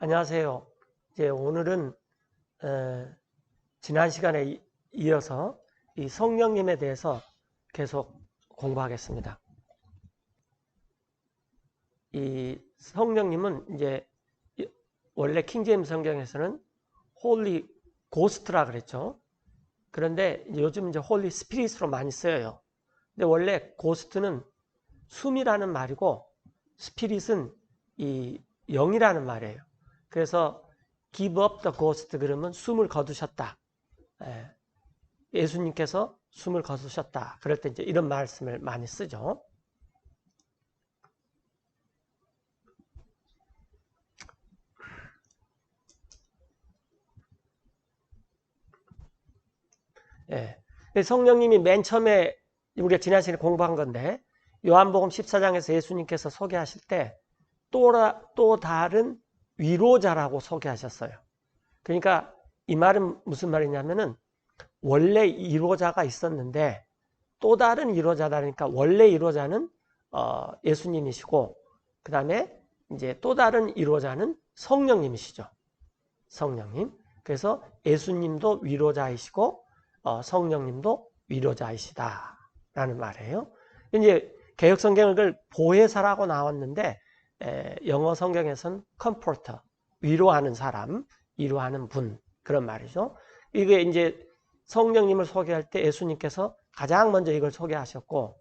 안녕하세요. 이제 오늘은 지난 시간에 이어서 이 성령님에 대해서 계속 공부하겠습니다. 이 성령님은 이제 원래 킹제임스 성경에서는 홀리 고스트라 그랬죠. 그런데 요즘 이제 홀리 스피릿으로 많이 쓰여요. 근데 원래 고스트는 숨이라는 말이고 스피릿은 이 영이라는 말이에요. 그래서 give up the ghost 그러면 숨을 거두셨다. 예수님께서 숨을 거두셨다. 그럴 때 이제 이런 말씀을 많이 쓰죠. 성령님이 맨 처음에 우리가 지난 시간에 공부한 건데 요한복음 14장에서 예수님께서 소개하실 때 또 다른 위로자라고 소개하셨어요. 그러니까 이 말은 무슨 말이냐면은 원래 위로자가 있었는데 또 다른 위로자다니까 원래 위로자는 예수님이시고 그 다음에 이제 또 다른 위로자는 성령님이시죠. 성령님. 그래서 예수님도 위로자이시고 성령님도 위로자이시다라는 말이에요. 이제 개역 성경을 보혜사라고 나왔는데 영어 성경에서는 comforter, 위로하는 사람, 위로하는 분 그런 말이죠. 이게 이제 성령님을 소개할 때 예수님께서 가장 먼저 이걸 소개하셨고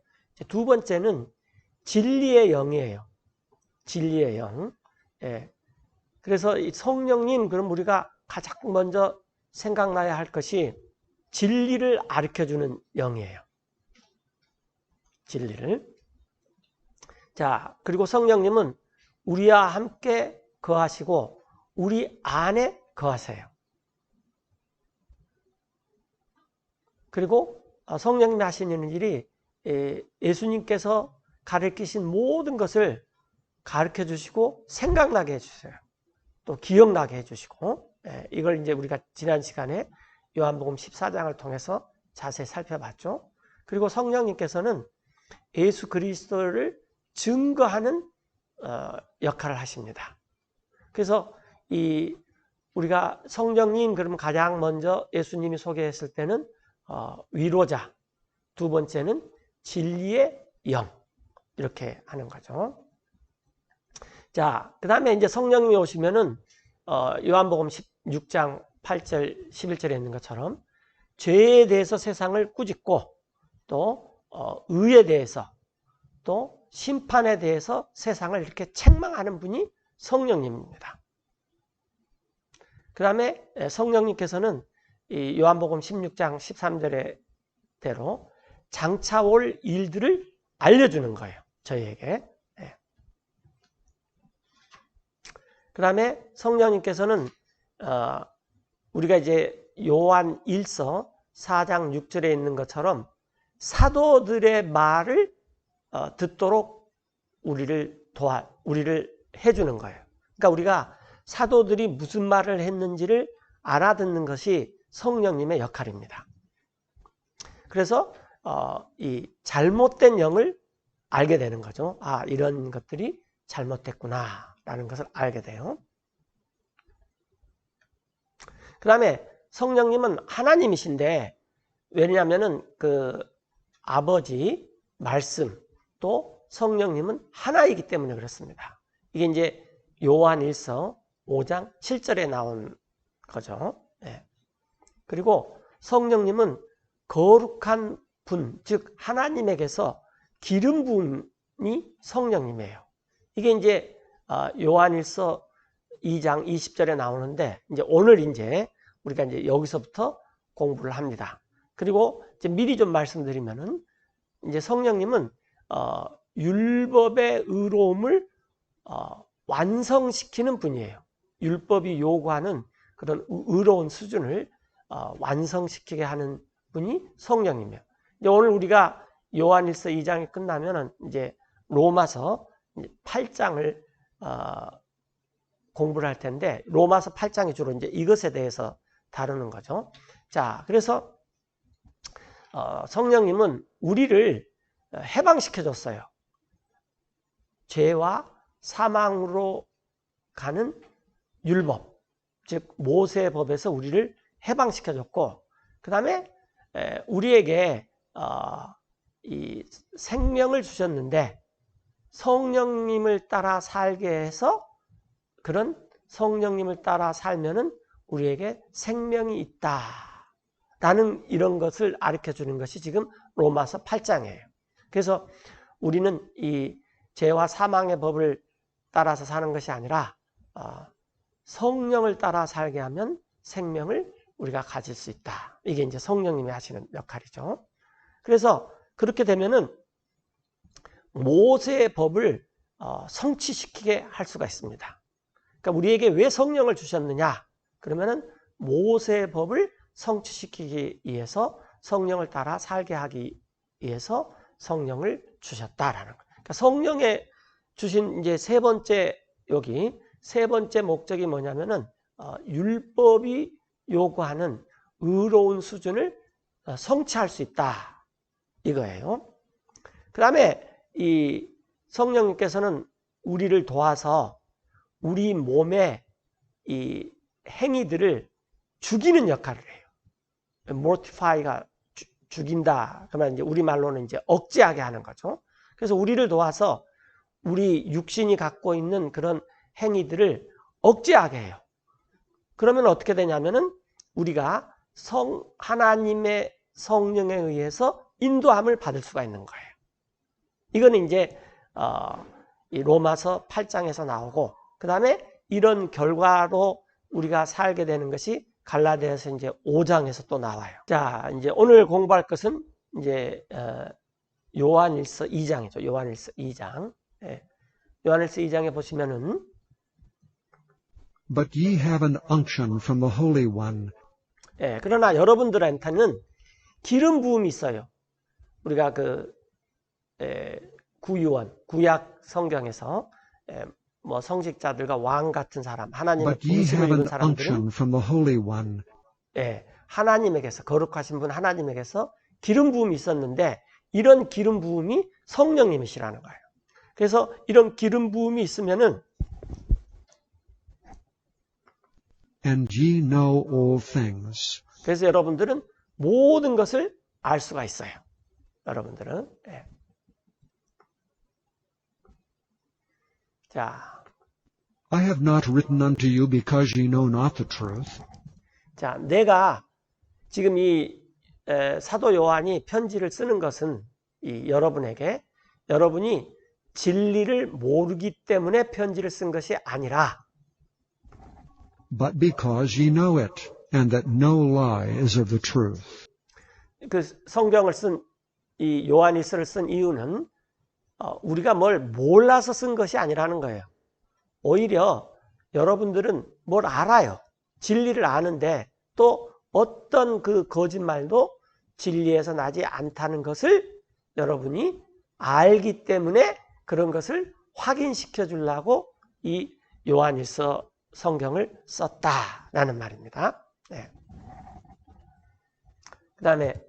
두 번째는 진리의 영이에요. 진리의 영. 그래서 이 성령님 그럼 우리가 가장 먼저 생각나야 할 것이 진리를 가르쳐주는 영이에요. 진리를. 자, 그리고 성령님은 우리와 함께 거하시고 우리 안에 거하세요. 그리고 성령님이 하시는 일이 예수님께서 가르치신 모든 것을 가르쳐 주시고 생각나게 해주세요. 또 기억나게 해주시고 이걸 이제 우리가 지난 시간에 요한복음 14장을 통해서 자세히 살펴봤죠. 그리고 성령님께서는 예수 그리스도를 증거하는 역할을 하십니다. 그래서 우리가 성령님 그러면 가장 먼저 예수님이 소개했을 때는 위로자, 두 번째는 진리의 영 이렇게 하는 거죠. 자, 그 다음에 이제 성령님이 오시면은 요한복음 16장 8절 11절에 있는 것처럼 죄에 대해서 세상을 꾸짖고 또 의에 대해서 또 심판에 대해서 세상을 이렇게 책망하는 분이 성령님입니다. 그 다음에 성령님께서는 이 요한복음 16장 13절의 대로 장차 올 일들을 알려주는 거예요. 저희에게. 그 다음에 성령님께서는 우리가 이제 요한 1서 4장 6절에 있는 것처럼 사도들의 말을 듣도록 우리를 해주는 거예요. 그러니까 우리가 사도들이 무슨 말을 했는지를 알아듣는 것이 성령님의 역할입니다. 그래서 이 잘못된 영을 알게 되는 거죠. 아, 이런 것들이 잘못됐구나 라는 것을 알게 돼요. 그 다음에 성령님은 하나님이신데 왜냐하면은 그 아버지 말씀 또 성령님은 하나이기 때문에 그렇습니다. 이게 이제 요한 1서 5장 7절에 나온 거죠. 그리고 성령님은 거룩한 분, 즉 하나님에게서 기름 부음이 성령님이에요. 이게 이제 요한 1서 2장 20절에 나오는데 이제 오늘 이제 우리가 이제 여기서부터 공부를 합니다. 그리고 이제 미리 좀 말씀드리면은 이제 성령님은 율법의 의로움을 완성시키는 분이에요. 율법이 요구하는 그런 의로운 수준을 완성시키게 하는 분이 성령님이에요. 이제 오늘 우리가 요한일서 2장이 끝나면은 이제 로마서 8장을 공부를 할 텐데 로마서 8장이 주로 이제 이것에 대해서 다루는 거죠. 자, 그래서 성령님은 우리를 해방시켜 줬어요. 죄와 사망으로 가는 율법, 즉 모세의 법에서 우리를 해방시켜줬고, 그 다음에 우리에게 이 생명을 주셨는데 성령님을 따라 살게 해서, 그런 성령님을 따라 살면은 우리에게 생명이 있다 라는 이런 것을 가르쳐 주는 것이 지금 로마서 8장이에요. 그래서 우리는 이 죄와 사망의 법을 따라서 사는 것이 아니라 성령을 따라 살게 하면 생명을 우리가 가질 수 있다. 이게 이제 성령님이 하시는 역할이죠. 그래서 그렇게 되면은 모세의 법을 성취시키게 할 수가 있습니다. 그러니까 우리에게 왜 성령을 주셨느냐? 그러면은 모세의 법을 성취시키기 위해서, 성령을 따라 살게 하기 위해서 성령을 주셨다라는 거예요. 그러니까 성령에 주신 이제 세 번째, 여기 세 번째 목적이 뭐냐면은 율법이 요구하는 의로운 수준을 성취할 수 있다 이거예요. 그 다음에 이 성령님께서는 우리를 도와서 우리 몸의 이 행위들을 죽이는 역할을 해요. mortify가 죽인다. 그러면 이제 우리말로는 이제 억제하게 하는 거죠. 그래서 우리를 도와서 우리 육신이 갖고 있는 그런 행위들을 억제하게 해요. 그러면 어떻게 되냐면은 우리가 하나님의 성령에 의해서 인도함을 받을 수가 있는 거예요. 이거는 이제 이 로마서 8장에서 나오고, 그 다음에 이런 결과로 우리가 살게 되는 것이 갈라디아서 이제 5장에서 또 나와요. 자, 이제 오늘 공부할 것은 이제 요한일서 2장이죠. 요한일서 2장. 예. 요한일서 2장에 보시면은 But ye have an unction from the Holy One. 예, 그러나 여러분들한테는 기름 부음이 있어요. 우리가 구유원, 구약 성경에서 뭐 성직자들과 왕 같은 사람, 하나님의 But ye 부르심을 have 입은 an 사람들은 unction from the Holy One. 예, 하나님에게서, 거룩하신 분 하나님에게서 기름 부음이 있었는데, 이런 기름 부음이 성령님이시라는 거예요. 그래서 이런 기름 부음이 있으면은 And ye know all things. 그래서 여러분들은 모든 것을 알 수가 있어요. 여러분들은. 예. 자, I have not written unto you because ye know not the truth. 자, 내가 지금 이 사도 요한이 편지를 쓰는 것은 여러분에게, 여러분이 진리를 모르기 때문에 편지를 쓴 것이 아니라, But because ye know it, and that no lie is of the truth. 그 성경을 쓴 이 요한일서를 쓴 이유는 우리가 뭘 몰라서 쓴 것이 아니라는 거예요. 오히려 여러분들은 뭘 알아요. 진리를 아는데 또 어떤 그 거짓말도 진리에서 나지 않다는 것을 여러분이 알기 때문에 그런 것을 확인시켜 주려고 이 요한일서 성경을 썼다라는 말입니다. 네. 그 다음에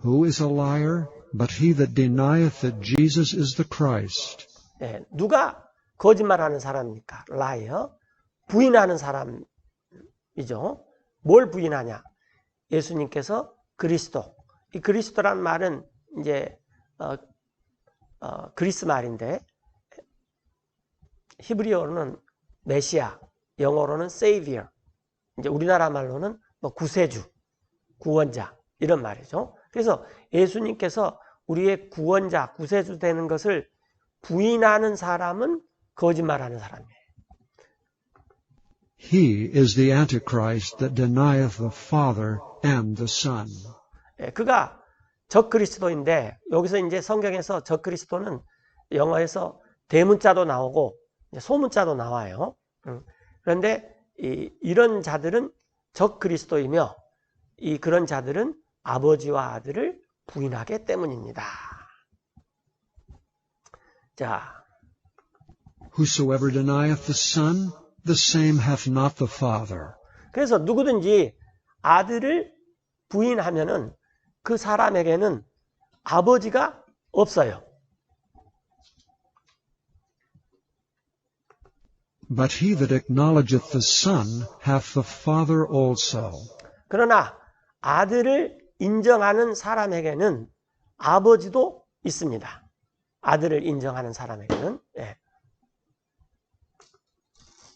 Who is a liar, but he that denieth that Jesus is the Christ? 네. 누가 거짓말하는 사람입니까? 라이어. 부인하는 사람이죠. 뭘 부인하냐? 예수님께서 그리스도. 이 그리스도란 말은 이제 그리스 말인데, 히브리어로는 메시아, 영어로는 Savior, 이제 우리나라 말로는 뭐 구세주, 구원자 이런 말이죠. 그래서 예수님께서 우리의 구원자, 구세주 되는 것을 부인하는 사람은 거짓말하는 사람이에요. He is the Antichrist that denieth the Father and the Son. 그가 적그리스도인데, 여기서 이제 성경에서 적그리스도는 영어에서 대문자도 나오고 소문자도 나와요. 그런데 이런 자들은 적그리스도이며, 그런 자들은 아버지와 아들을 부인하기 때문입니다. 자, Whosoever denieth the Son, the same hath not the Father. 그래서 누구든지 아들을 부인하면은 그 사람에게는 아버지가 없어요. But he that acknowledgeth the Son hath the Father also. 그러나 아들을 인정하는 사람에게는 아버지도 있습니다. 아들을 인정하는 사람에게는. 예.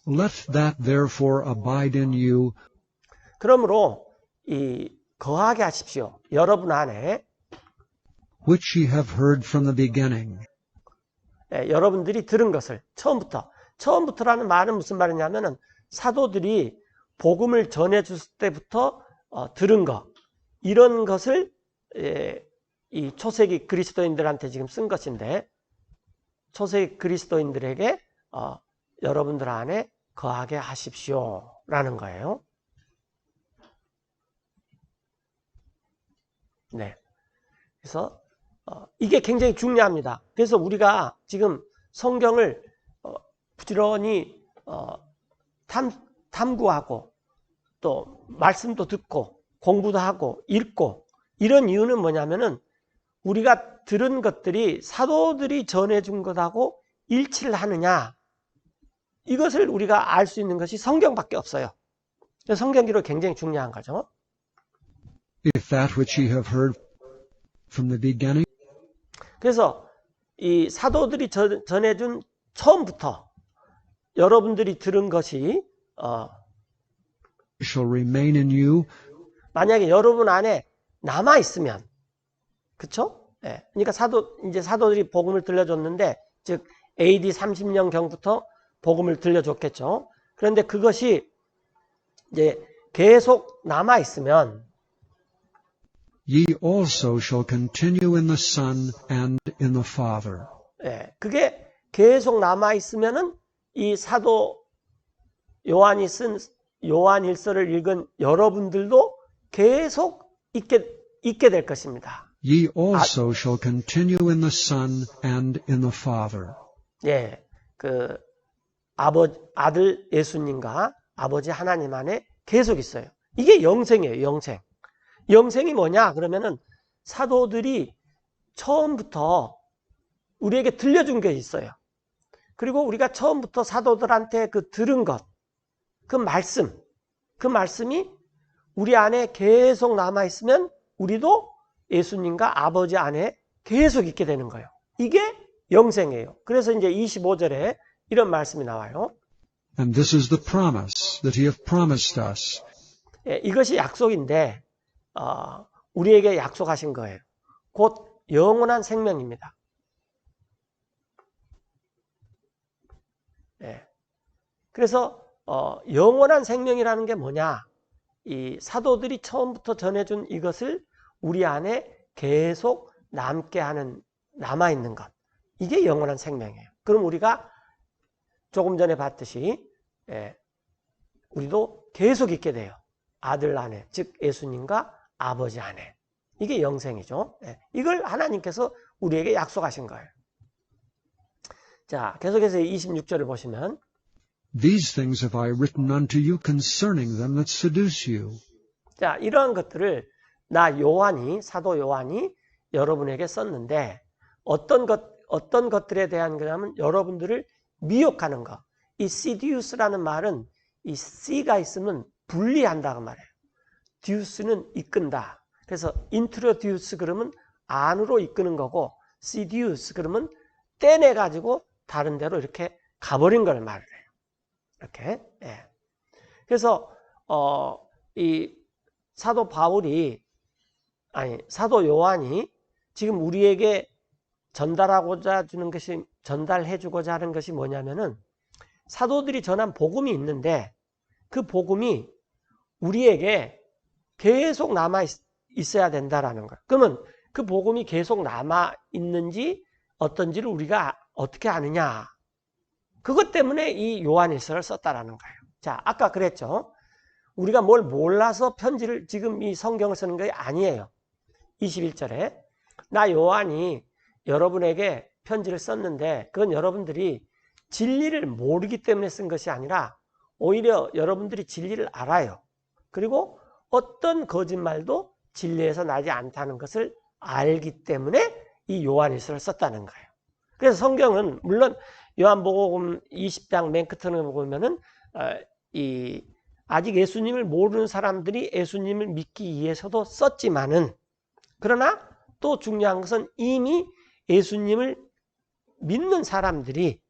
Let that therefore abide in you, 그러므로 거하게 하십시오. 여러분 안에. which ye have heard from the beginning. 예, 여러분들이 들은 것을 처음부터라는 말은 무슨 말이냐면은 사도들이 복음을 전해줄 때부터 들은 것, 이런 것을 이 초세기 그리스도인들한테 지금 쓴 것인데, 초세기 그리스도인들에게 여러분들 안에 거하게 하십시오 라는 거예요. 네. 그래서 이게 굉장히 중요합니다. 그래서 우리가 지금 성경을 부지런히 탐구하고 또 말씀도 듣고 공부도 하고 읽고, 이런 이유는 뭐냐면은 우리가 들은 것들이 사도들이 전해준 것하고 일치를 하느냐, 이것을 우리가 알 수 있는 것이 성경밖에 없어요. 그래서 성경 기록 굉장히 중요한 거죠. If that which ye have heard from the beginning 그래서 이 사도들이 전해준 처음부터 여러분들이 들은 것이 shall remain in you, 만약에 여러분 안에 남아 있으면, 그렇죠? 예. 그러니까 사도들이 복음을 들려줬는데, 즉 AD 30년 경부터 복음을 들려줬겠죠. 그런데 그것이 이제 계속 남아 있으면, ye also shall continue in the Son and in the Father. 예, 그게 계속 남아 있으면은 이 사도 요한이 쓴 요한일서를 읽은 여러분들도 계속 있게 될 것입니다. Ye also shall continue in the Son and in the Father. 예, 아들 예수님과 아버지 하나님 안에 계속 있어요. 이게 영생이에요, 영생. 영생이 뭐냐? 그러면은 사도들이 처음부터 우리에게 들려준 게 있어요. 그리고 우리가 처음부터 사도들한테 들은 것, 그 말씀이 우리 안에 계속 남아있으면 우리도 예수님과 아버지 안에 계속 있게 되는 거예요. 이게 영생이에요. 그래서 이제 25절에 이런 말씀이 나와요. And this is the promise that he hath promised us. 예, 이것이 약속인데 우리에게 약속하신 거예요. 곧 영원한 생명입니다. 예. 그래서 영원한 생명이라는 게 뭐냐? 이 사도들이 처음부터 전해준 이것을 우리 안에 계속 남아있는 것. 이게 영원한 생명이에요. 그럼 우리가 조금 전에 봤듯이 우리도 계속 있게 돼요. 아들 안에, 즉 예수님과 아버지 안에. 이게 영생이죠. 이걸 하나님께서 우리에게 약속하신 거예요. 자, 계속해서 26절을 보시면 These things have I written unto you concerning them that seduce you. 자, 이러한 것들을 사도 요한이 여러분에게 썼는데 어떤 것들에 대한 거냐면 여러분들을 미혹하는 것. 이 seduce라는 말은 이 C가 있으면 분리한다고 말해요. duce는 이끈다. 그래서 introduce 그러면 안으로 이끄는 거고 seduce 그러면 떼내가지고 다른 데로 이렇게 가버린 걸 말해요. 이렇게. 예. 그래서 이 사도 요한이 지금 우리에게 전달해주고자 하는 것이 뭐냐면은 사도들이 전한 복음이 있는데 그 복음이 우리에게 계속 남아 있어야 된다라는 거예요. 그러면 그 복음이 계속 남아 있는지 어떤지를 우리가 어떻게 아느냐? 그것 때문에 이 요한일서를 썼다라는 거예요. 자, 아까 그랬죠. 우리가 뭘 몰라서 편지를 지금 이 성경을 쓰는 게 아니에요. 21절에 나 요한이 여러분에게 편지를 썼는데 그건 여러분들이 진리를 모르기 때문에 쓴 것이 아니라 오히려 여러분들이 진리를 알아요. 그리고 어떤 거짓말도 진리에서 나지 않다는 것을 알기 때문에 이 요한일서를 썼다는 거예요. 그래서 성경은 물론 요한복음 20장 맨 끝에 보면은 아직 예수님을 모르는 사람들이 예수님을 믿기 위해서도 썼지만은, 그러나 또 중요한 것은 이미 예수님을 믿는 사람들이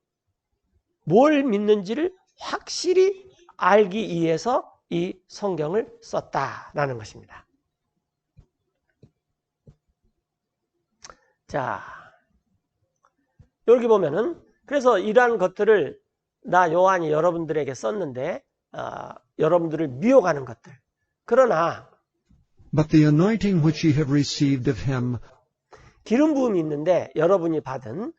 뭘 믿는지를 확실히 알기 위해서 이 성경을 썼다라는 것입니다. 자, 여기 보면은 그래서 이러한 것들을 나 요한이 여러분들에게 썼는데 여러분들을 미혹하는 것들. 그러나 But the anointing which ye have received of him 기름 부음이 있는데 여러분이 받은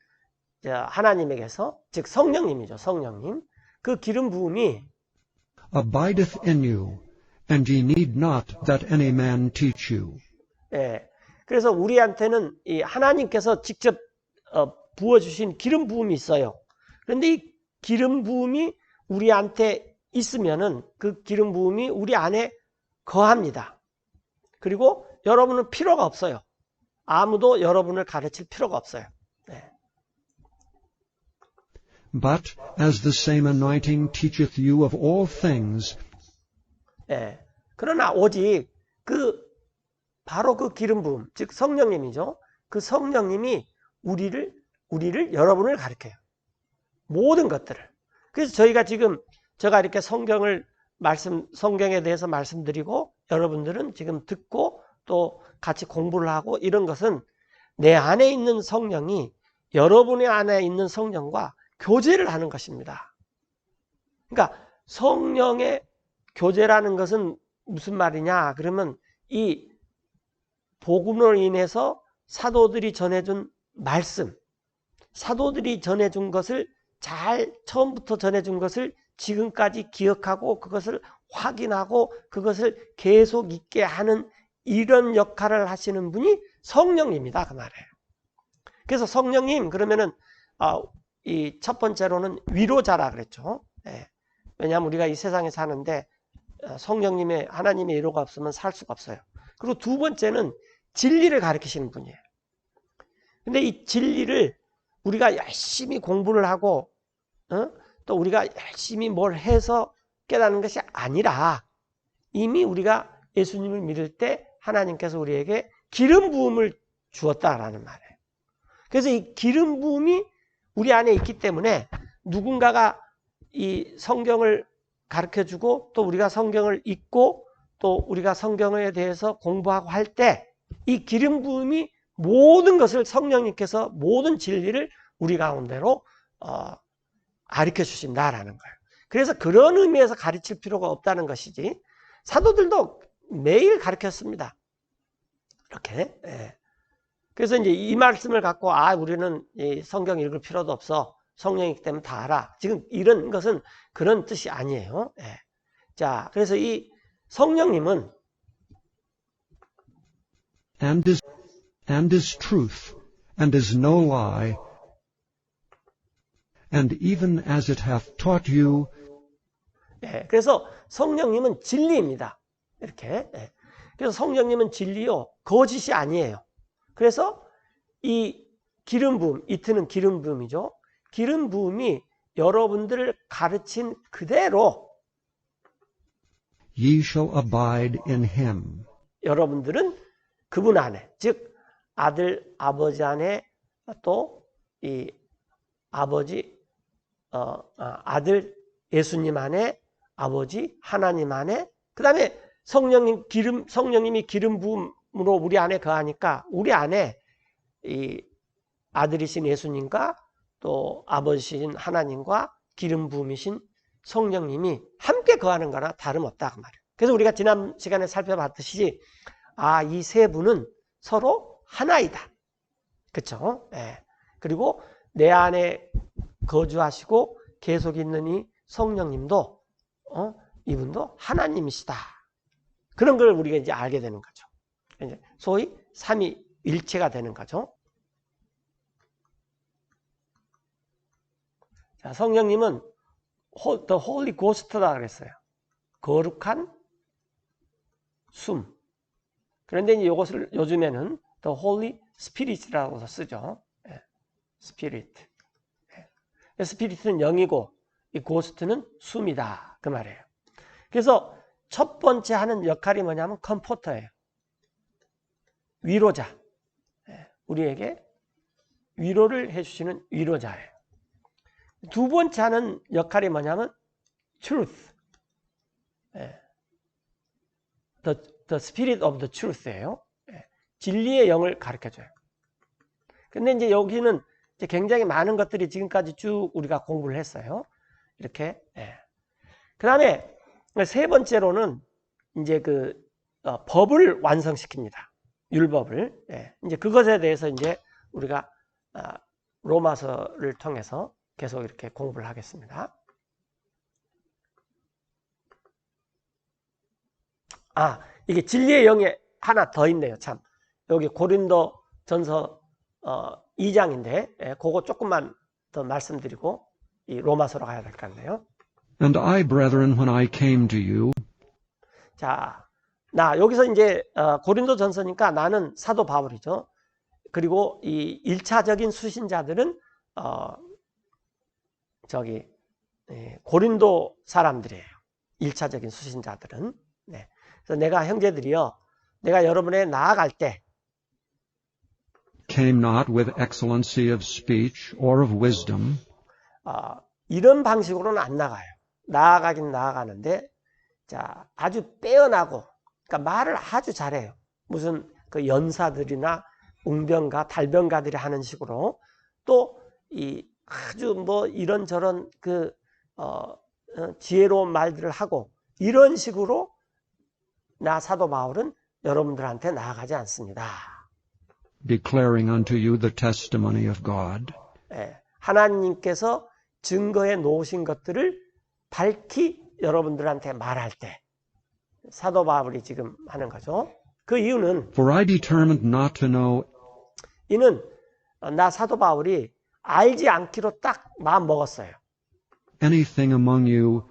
하나님에게서, 즉 성령님이죠. 성령님. 그 기름 부음이 abideth in you, and ye need not that any man teach you. 예, 그래서 우리한테는 이 하나님께서 직접 부어주신 기름 부음이 있어요. 그런데 이 기름 부음이 우리한테 있으면은 그 기름 부음이 우리 안에 거합니다. 그리고 여러분은 필요가 없어요. 아무도 여러분을 가르칠 필요가 없어요. 네. But as the same anointing teacheth you of all things, 예. 그러나 오직 바로 그 기름 부음, 즉 성령님이죠. 그 성령님이 우리를 여러분을 가르쳐요. 모든 것들을. 그래서 제가 이렇게 성경에 대해서 말씀드리고 여러분들은 지금 듣고 또 같이 공부를 하고, 이런 것은 내 안에 있는 성령이 여러분의 안에 있는 성령과 교제를 하는 것입니다. 그러니까 성령의 교제라는 것은 무슨 말이냐? 그러면 이 복음으로 인해서 사도들이 전해준 말씀, 사도들이 전해준 것을 처음부터 전해준 것을 지금까지 기억하고 그것을 확인하고 그것을 계속 있게 하는 이런 역할을 하시는 분이 성령님이다, 그 말이에요. 그래서 성령님 그러면은 이 첫 번째로는 위로자라 그랬죠. 예. 왜냐하면 우리가 이 세상에 사는데 성령님의, 하나님의 위로가 없으면 살 수가 없어요. 그리고 두 번째는 진리를 가르치시는 분이에요. 근데 이 진리를 우리가 열심히 공부를 하고 또 우리가 열심히 뭘 해서 깨닫는 것이 아니라 이미 우리가 예수님을 믿을 때 하나님께서 우리에게 기름 부음을 주었다라는 말이에요. 그래서 이 기름 부음이 우리 안에 있기 때문에 누군가가 이 성경을 가르쳐주고 또 우리가 성경을 읽고 또 우리가 성경에 대해서 공부하고 할 때 이 기름 부음이 모든 것을 성령님께서 모든 진리를 우리 가운데로 가르쳐 주신다라는 거예요. 그래서 그런 의미에서 가르칠 필요가 없다는 것이지, 사도들도 매일 가르쳤습니다. 이렇게. 예. 그래서 이제 이 말씀을 갖고 우리는 이 성경 읽을 필요도 없어. 성령이기 때문에 다 알아. 지금 이런 것은 그런 뜻이 아니에요. 예. 자, 그래서 이 성령님은 and is truth, and is no lie, and even as it hath taught you. 예, 그래서 성령님은 진리입니다. 이렇게. 예. 그래서 성령님은 진리요, 거짓이 아니에요. 그래서 이 기름 부음, 이트는 기름 부음이죠. 기름 부음이 여러분들을 가르친 그대로 Ye shall abide in him. 여러분들은 그분 안에, 즉 아들, 아버지 안에, 또 이 아버지, 아들 예수님 안에, 아버지 하나님 안에, 그 다음에 성령님이 기름 부음으로 우리 안에 거하니까 우리 안에 이 아들이신 예수님과 또 아버지신 하나님과 기름 부음이신 성령님이 함께 거하는 거나 다름없다, 그 말이에요. 그래서 우리가 지난 시간에 살펴봤듯이 이 세 분은 서로 하나이다. 그렇죠? 예. 그리고 내 안에 거주하시고 계속 있는 이 성령님도 이분도 하나님이시다. 그런 걸 우리가 이제 알게 되는 거죠. 이제 소위 삼위일체가 되는 거죠. 자, 성령님은 The Holy Ghost다 그랬어요. 거룩한 숨. 그런데 이제 이것을 요즘에는 The Holy Spirit이라고 쓰죠. 예. Spirit. 예. 스피릿은 영이고 이 고스트는 숨이다. 그 말이에요. 그래서 첫 번째 하는 역할이 뭐냐면 컴포터예요. 위로자. 우리에게 위로를 해주시는 위로자예요. 두 번째 하는 역할이 뭐냐면 truth. The spirit of the truth예요. 진리의 영을 가르쳐줘요. 근데 이제 여기는 이제 굉장히 많은 것들이 지금까지 쭉 우리가 공부를 했어요. 이렇게. 그 다음에 세 번째로는 이제 법을 완성시킵니다. 율법을. 이제 그것에 대해서 이제 우리가 로마서를 통해서 계속 이렇게 공부를 하겠습니다. 이게 진리의 영이 하나 더 있네요. 참. 여기 고린도 전서 2장인데 그거 조금만 더 말씀드리고 이 로마서로 가야 될 것 같네요. And I, brethren, when I came to you, 자, 여기서 이제 고린도 전서니까 나는 사도 바울이죠. 그리고 이 1차적인 수신자들은 고린도 사람들이에요. 1차적인 수신자들은. 네. 그래서 내가 형제들이요, 내가 여러분에 나아갈 때 came not with excellency of speech or of wisdom, 이런 방식으로는 안 나가요. 나아가긴 나아가는데, 자, 아주 빼어나고, 그러니까 말을 아주 잘해요. 무슨 그 연사들이나 웅병가, 달병가들이 하는 식으로 또 이 아주 뭐 이런저런 지혜로운 말들을 하고 이런 식으로 나 사도 바울은 여러분들한테 나아가지 않습니다. declaring unto you the testimony of God. 하나님께서 증거해 놓으신 것들을 밝히 여러분들한테 말할 때 사도 바울이 지금 하는 거죠. 그 이유는 For I determined not to know 이는 나 사도 바울이 알지 않기로 딱 마음 먹었어요. anything among you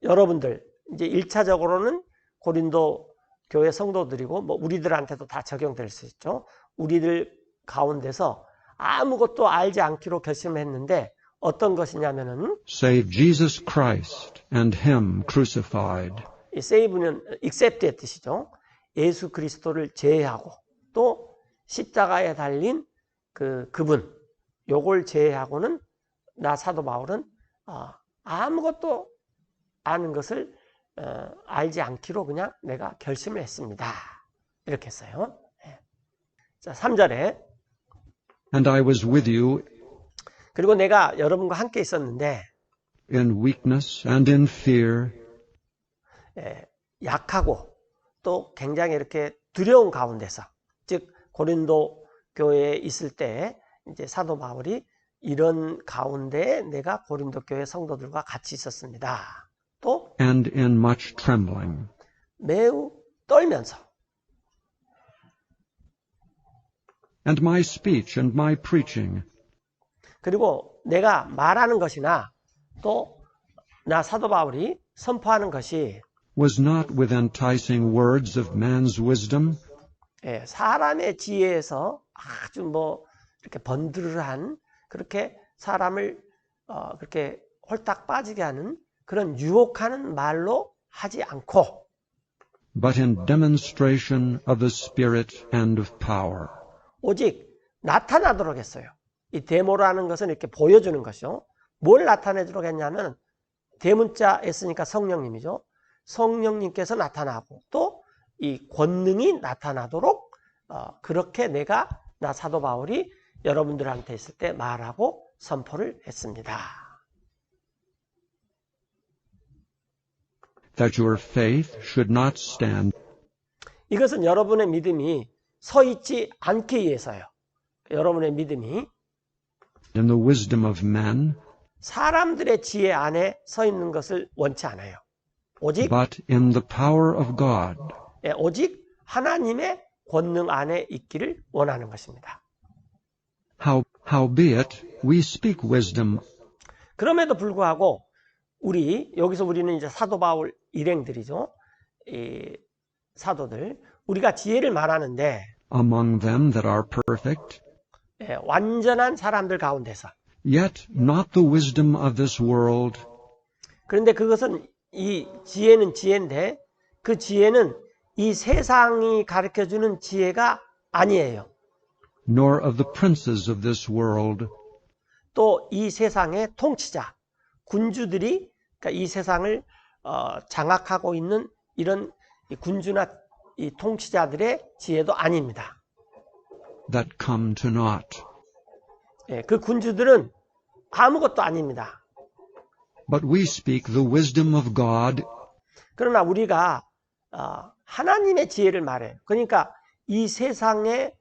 여러분들 이제 1차적으로는 고린도 교회 성도들이고 뭐 우리들한테도 다 적용될 수 있죠. 우리들 가운데서 아무것도 알지 않기로 결심했는데 어떤 것이냐면은 save Jesus Christ and Him crucified. 이 save는 accept의 뜻이죠. 예수 그리스도를 제외하고 또 십자가에 달린 그분 요걸 제외하고는 나 사도 바울은 아무것도 아는 것을 알지 않기로 그냥 내가 결심을 했습니다. 이렇게 했어요. 자, 3절에 And I was with you 그리고 내가 여러분과 함께 있었는데 in weakness and in fear 약하고 또 굉장히 이렇게 두려운 가운데서 즉 고린도 교회에 있을 때 이제 사도 바울이 이런 가운데 내가 고린도 교회 성도들과 같이 있었습니다. 또 and in much trembling. 매우 떨면서 And my speech and my preaching 그리고 내가 말하는 것이나 또 나 사도 바울이 선포하는 것이 was not with enticing words of man's wisdom, 사람의 지혜에서 아주 뭐 이렇게 번드르한 그렇게 사람을 그렇게 홀딱 빠지게 하는 그런 유혹하는 말로 하지 않고 but in demonstration of the Spirit and of power. 오직 나타나도록 했어요. 이 데모라는 것은 이렇게 보여주는 것이요. 뭘 나타내도록 했냐면 대문자 S니까 성령님이죠. 성령님께서 나타나고 또 이 권능이 나타나도록 그렇게 나 사도 바울이 여러분들한테 있을 때 말하고 선포를 했습니다. That your faith should not stand 이것은 여러분의 믿음이 서 있지 않기 위해서요. 여러분의 믿음이 in the wisdom of men, 사람들의 지혜 안에 서 있는 것을 원치 않아요. 오직 but in the power of God. 오직 하나님의 권능 안에 있기를 원하는 것입니다. Howbeit we speak wisdom 그럼에도 불구하고 여기서 우리는 이제 사도 바울 일행들이죠. 이 사도들 우리가 지혜를 말하는데 among them that are perfect, 완전한 사람들 가운데서 yet not the wisdom of this world, 그런데 그것은 이 지혜는 지혜인데 그 지혜는 이 세상이 가르쳐주는 지혜가 아니에요. nor of the princes of this world, 또 이 세상의 통치자, 군주들이 그러니까 이 세상을 장악하고 있는 이런 이 군주나 이 통치자들의 지혜도 아닙니다. that come to naught. 예, 그 군주들은 아무것도 아닙니다. But we speak the wisdom of God 그러나 우리가 하나님의 지혜를 말해요. 그러니까 이 세상에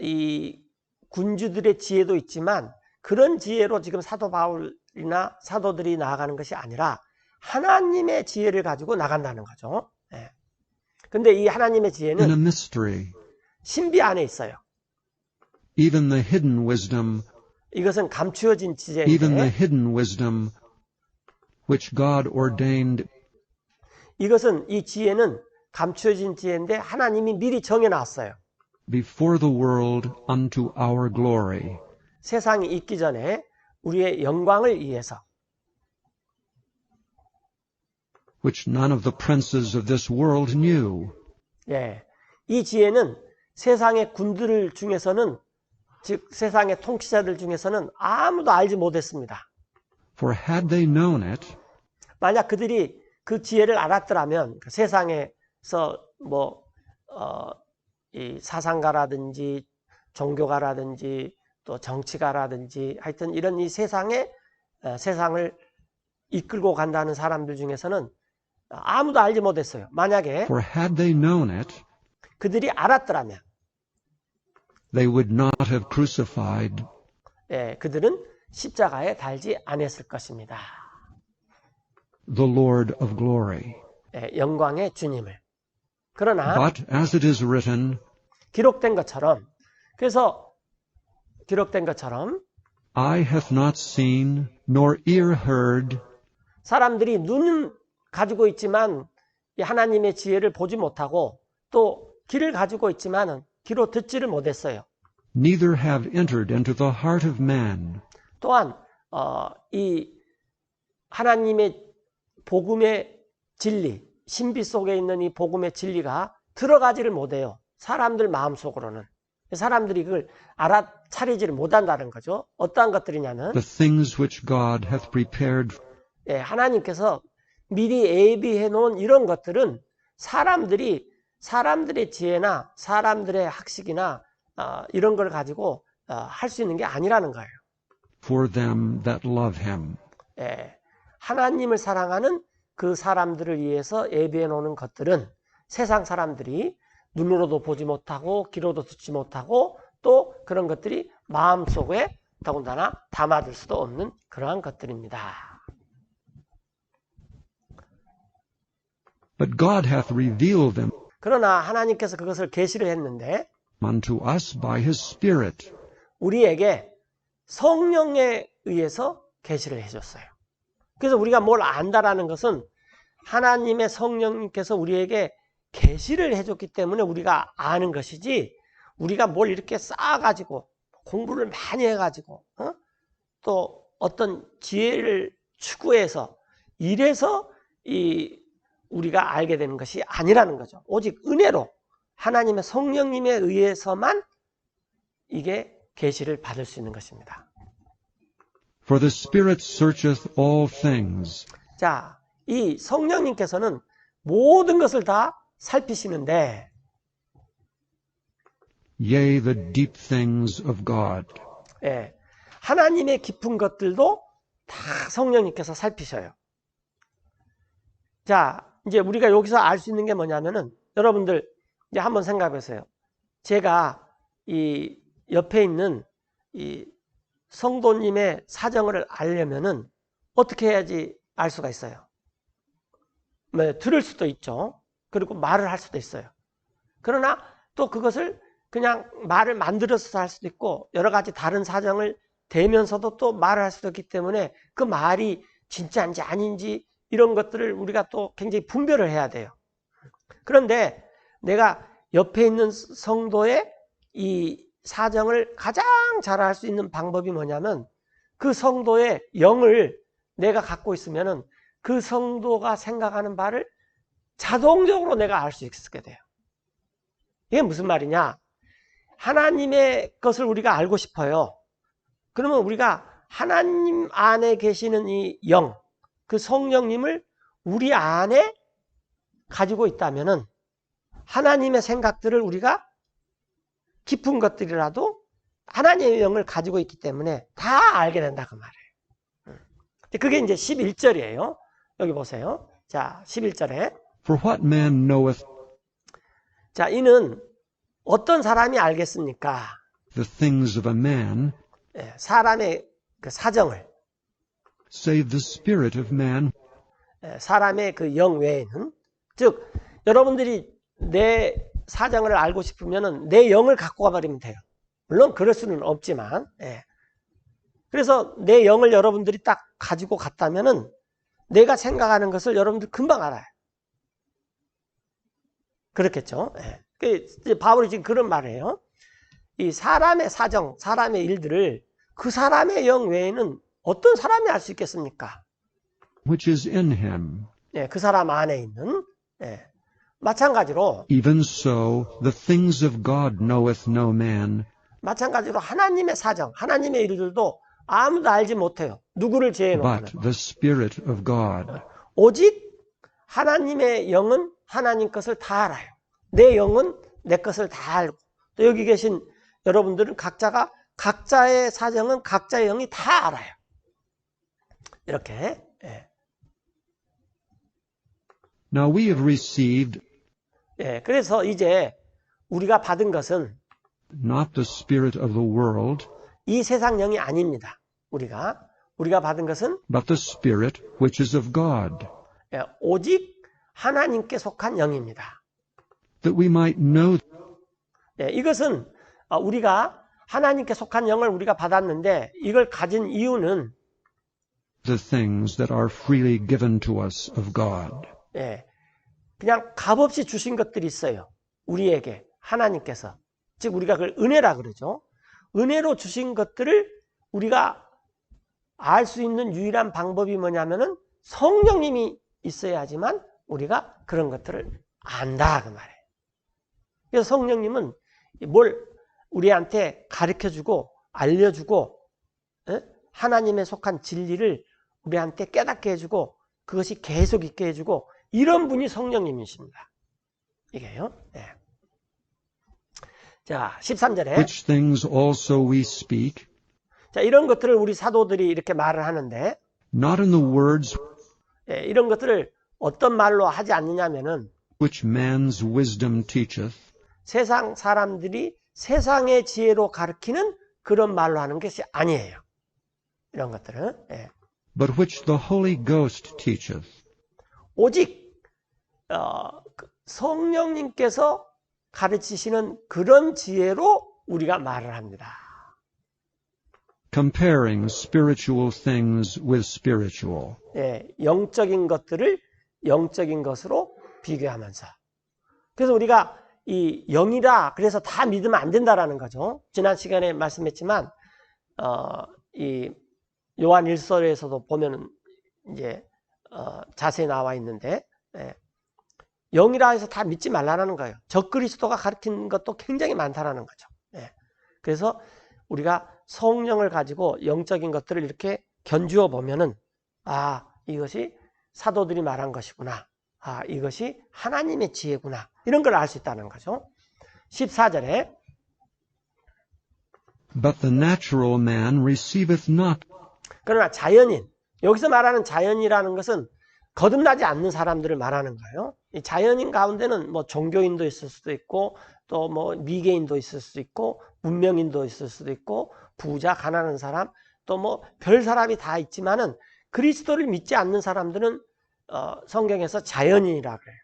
이 군주들의 지혜도 있지만 그런 지혜로 지금 사도 바울이나 사도들이 나아가는 것이 아니라 하나님의 지혜를 가지고 나간다는 거죠. 예. 근데 이 하나님의 in a 지혜는 mystery, 신비 안에 있어요. even the hidden wisdom, 이것은 감추어진 even the 지혜인데 hidden wisdom which God ordained 이것은 이 지혜는 감추어진 지혜인데 하나님이 미리 정해놨어요. before the world unto our glory. 세상이 있기 전에 우리의 영광을 위해서 which none of the princes of this world knew. 예, 이 지혜는 세상의 군들 중에서는 즉 세상의 통치자들 중에서는 아무도 알지 못했습니다. For had they known it, 만약 그들이 그 지혜를 알았더라면 그 세상에서 이 사상가라든지 종교가라든지 또 정치가라든지 하여튼 이런 이 세상의 세상을 이끌고 간다는 사람들 중에서는 아무도 알지 못했어요. 만약에 for had they known it, 그들이 알았더라면 they would not have crucified 예, 그들은 십자가에 달지 않았을 것입니다. the Lord of glory. 예, 영광의 주님을. 그러나 But as it is written, 기록된 것처럼 그래서 기록된 것처럼 eye hath not seen, nor ear heard, 사람들이 눈은 가지고 있지만 이 하나님의 지혜를 보지 못하고 또 귀를 가지고 있지만 귀로 듣지를 못했어요. neither have entered into the heart of man 또한 이 하나님의 복음의 진리, 신비 속에 있는 이 복음의 진리가 들어가지를 못해요. 사람들 마음속으로는. 사람들이 그걸 알아차리지를 못한다는 거죠. 어떠한 것들이냐면 the things which God hath prepared 예, 하나님께서 미리 예비해 놓은 이런 것들은 사람들의 지혜나 사람들의 학식이나 이런 걸 가지고 할 수 있는 게 아니라는 거예요. for them that love him. 예, 하나님을 사랑하는 그 사람들을 위해서 예비해 놓는 것들은 세상 사람들이 눈으로도 보지 못하고 귀로도 듣지 못하고 또 그런 것들이 마음속에 더군다나 담아둘 수도 없는 그러한 것들입니다. But God hath revealed them 그러나 하나님께서 그것을 계시를 했는데 unto us by his Spirit. 우리에게 성령에 의해서 계시를 해줬어요. 그래서 우리가 뭘 안다라는 것은 하나님의 성령님께서 우리에게 계시를 해줬기 때문에 우리가 아는 것이지 우리가 뭘 이렇게 쌓아가지고 공부를 많이 해가지고 또 어떤 지혜를 추구해서 이래서 우리가 알게 되는 것이 아니라는 거죠. 오직 은혜로 하나님의 성령님에 의해서만 이게 계시를 받을 수 있는 것입니다. For the Spirit searcheth all things, 자, 이 성령님께서는 모든 것을 다 살피시는데 yea, the deep things of God. 예, 하나님의 깊은 것들도 다 성령님께서 살피셔요. 자, 이제 우리가 여기서 알 수 있는 게 뭐냐면은 여러분들 이제 한번 생각해 보세요. 제가 이 옆에 있는 이 성도님의 사정을 알려면은 어떻게 해야지 알 수가 있어요? 들을 수도 있죠. 그리고 말을 할 수도 있어요. 그러나 또 그것을 그냥 말을 만들어서 할 수도 있고 여러 가지 다른 사정을 대면서도 또 말을 할 수도 있기 때문에 그 말이 진짜인지 아닌지 이런 것들을 우리가 또 굉장히 분별을 해야 돼요. 그런데 내가 옆에 있는 성도의 이 사정을 가장 잘 알 수 있는 방법이 뭐냐면 그 성도의 영을 내가 갖고 있으면은 그 성도가 생각하는 바를 자동적으로 내가 알 수 있게 돼요. 이게 무슨 말이냐? 하나님의 것을 우리가 알고 싶어요. 그러면 우리가 하나님 안에 계시는 이 영, 그 성령님을 우리 안에 가지고 있다면은 하나님의 생각들을 우리가 깊은 것들이라도 하나님의 영을 가지고 있기 때문에 다 알게 된다 그 말이에요. 그게 이제 11절이에요. 여기 보세요. 자, 11절에 For what man knoweth 자, 이는 어떤 사람이 알겠습니까? the things of a man, 사람의 그 사정을, save the spirit of man? 사람의 그 영 외에는, 즉 여러분들이 내 사정을 알고 싶으면은 내 영을 갖고 가버리면 돼요. 물론 그럴 수는 없지만, 그래서 내 영을 여러분들이 딱 가지고 갔다면은 내가 생각하는 것을 여러분들 금방 알아요. 그렇겠죠? 바울이 지금 그런 말을 해요. 이 사람의 사정, 사람의 일들을 그 사람의 영 외에는 어떤 사람이 알 수 있겠습니까? Which is in him. 그 사람 안에 있는. 마찬가지로 Even so, the things of God knoweth no man. 마찬가지로 하나님의 사정, 하나님의 일들도 아무도 알지 못해요. 누구를 제외놓고는. But the Spirit of God. 오직 하나님의 영은 하나님 것을 다 알아요. 내 영은 내 것을 다 알고, 또 여기 계신 여러분들은 각자가 각자의 사정은 각자의 영이 다 알아요. 이렇게. Now we have received 그래서 이제 우리가 받은 것은 not the spirit of the world, 이 세상 영이 아닙니다. 우리가 받은 것은 but the Spirit which is of God, 오직 하나님께 속한 영입니다. that we might know 이것은 우리가 하나님께 속한 영을 우리가 받았는데 이걸 가진 이유는 the things that are freely given to us of God. 그냥 값없이 주신 것들이 있어요. 우리에게 하나님께서. 즉 우리가 그걸 은혜라 그러죠. 은혜로 주신 것들을 우리가 알 수 있는 유일한 방법이 뭐냐면은 성령님이 있어야지만 우리가 그런 것들을 안다 그 말이에요. 그래서 성령님은 뭘 우리한테 가르쳐주고 알려주고 하나님에 속한 진리를 우리한테 깨닫게 해주고 그것이 계속 있게 해주고 이런 분이 성령님이십니다. 이게요. 자, 13절에 Which things also we speak, 자, 이런 것들을 우리 사도들이 이렇게 말을 하는데 not in the words 이런 것들을 어떤 말로 하지 않느냐면은 which man's wisdom teacheth, 세상 사람들이 세상의 지혜로 가르치는 그런 말로 하는 것이 아니에요. 이런 것들은 but which the Holy Ghost teacheth, 오직 성령님께서 가르치시는 그런 지혜로 우리가 말을 합니다. comparing spiritual things with spiritual. 영적인 것들을 영적인 것으로 비교하면서. 그래서 우리가 이 영이라 그래서 다 믿으면 안 된다라는 거죠. 지난 시간에 말씀했지만 이 요한 1서에서도 보면은 이제 자세히 나와 있는데 영이라 해서 다 믿지 말라는 거예요. 적그리스도가 가르치는 것도 굉장히 많다라는 거죠. 그래서 우리가 성령을 가지고 영적인 것들을 이렇게 견주어 보면은 이것이 사도들이 말한 것이구나. 이것이 하나님의 지혜구나. 이런 걸 알 수 있다는 거죠. 14절에 But the natural man receiveth not. 그러나 자연인, 여기서 말하는 자연이라는 것은 거듭나지 않는 사람들을 말하는 거예요. 이 자연인 가운데는 뭐 종교인도 있을 수도 있고 또 뭐 미개인도 있을 수도 있고 문명인도 있을 수도 있고 부자 가난한 사람 또 뭐 별 사람이 다 있지만은 그리스도를 믿지 않는 사람들은 성경에서 자연인이라고 해요.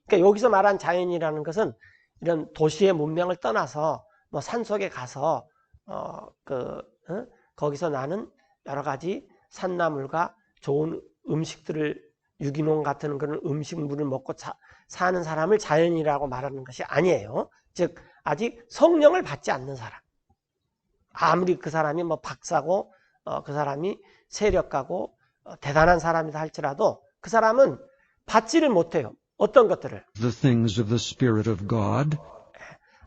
그러니까 여기서 말한 자연이라는 것은 이런 도시의 문명을 떠나서 뭐 산속에 가서 거기서 나는 여러 가지 산나물과 좋은 음식들을 유기농 같은 그런 음식물을 먹고 사는 사람을 자연이라고 말하는 것이 아니에요. 즉 아직 성령을 받지 않는 사람. 아무리 그 사람이 뭐 박사고 그 사람이 세력가고 대단한 사람이다 할지라도 그 사람은 받지를 못해요. 어떤 것들을? The things of the Spirit of God,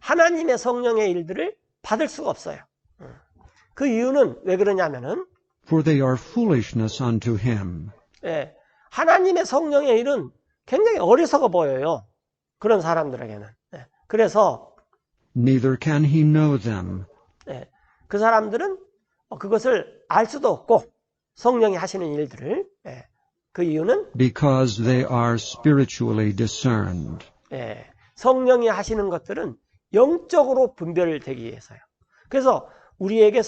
하나님의 성령의 일들을 받을 수가 없어요. 그 이유는 왜 그러냐면은 for they are foolishness unto him. 하나님의 성령의 일은 굉장히 어리석어 보여요. 그런 사람들에게는. 그래서 Neither can he know them, 그 사람들은 그것을 알 수도 없고 성령이 하시는 일들을 그 이유는 because they are spiritually discerned. 성령이 하시는 것들은 영적으로 분별되기 위해서요. 그래서 우리에게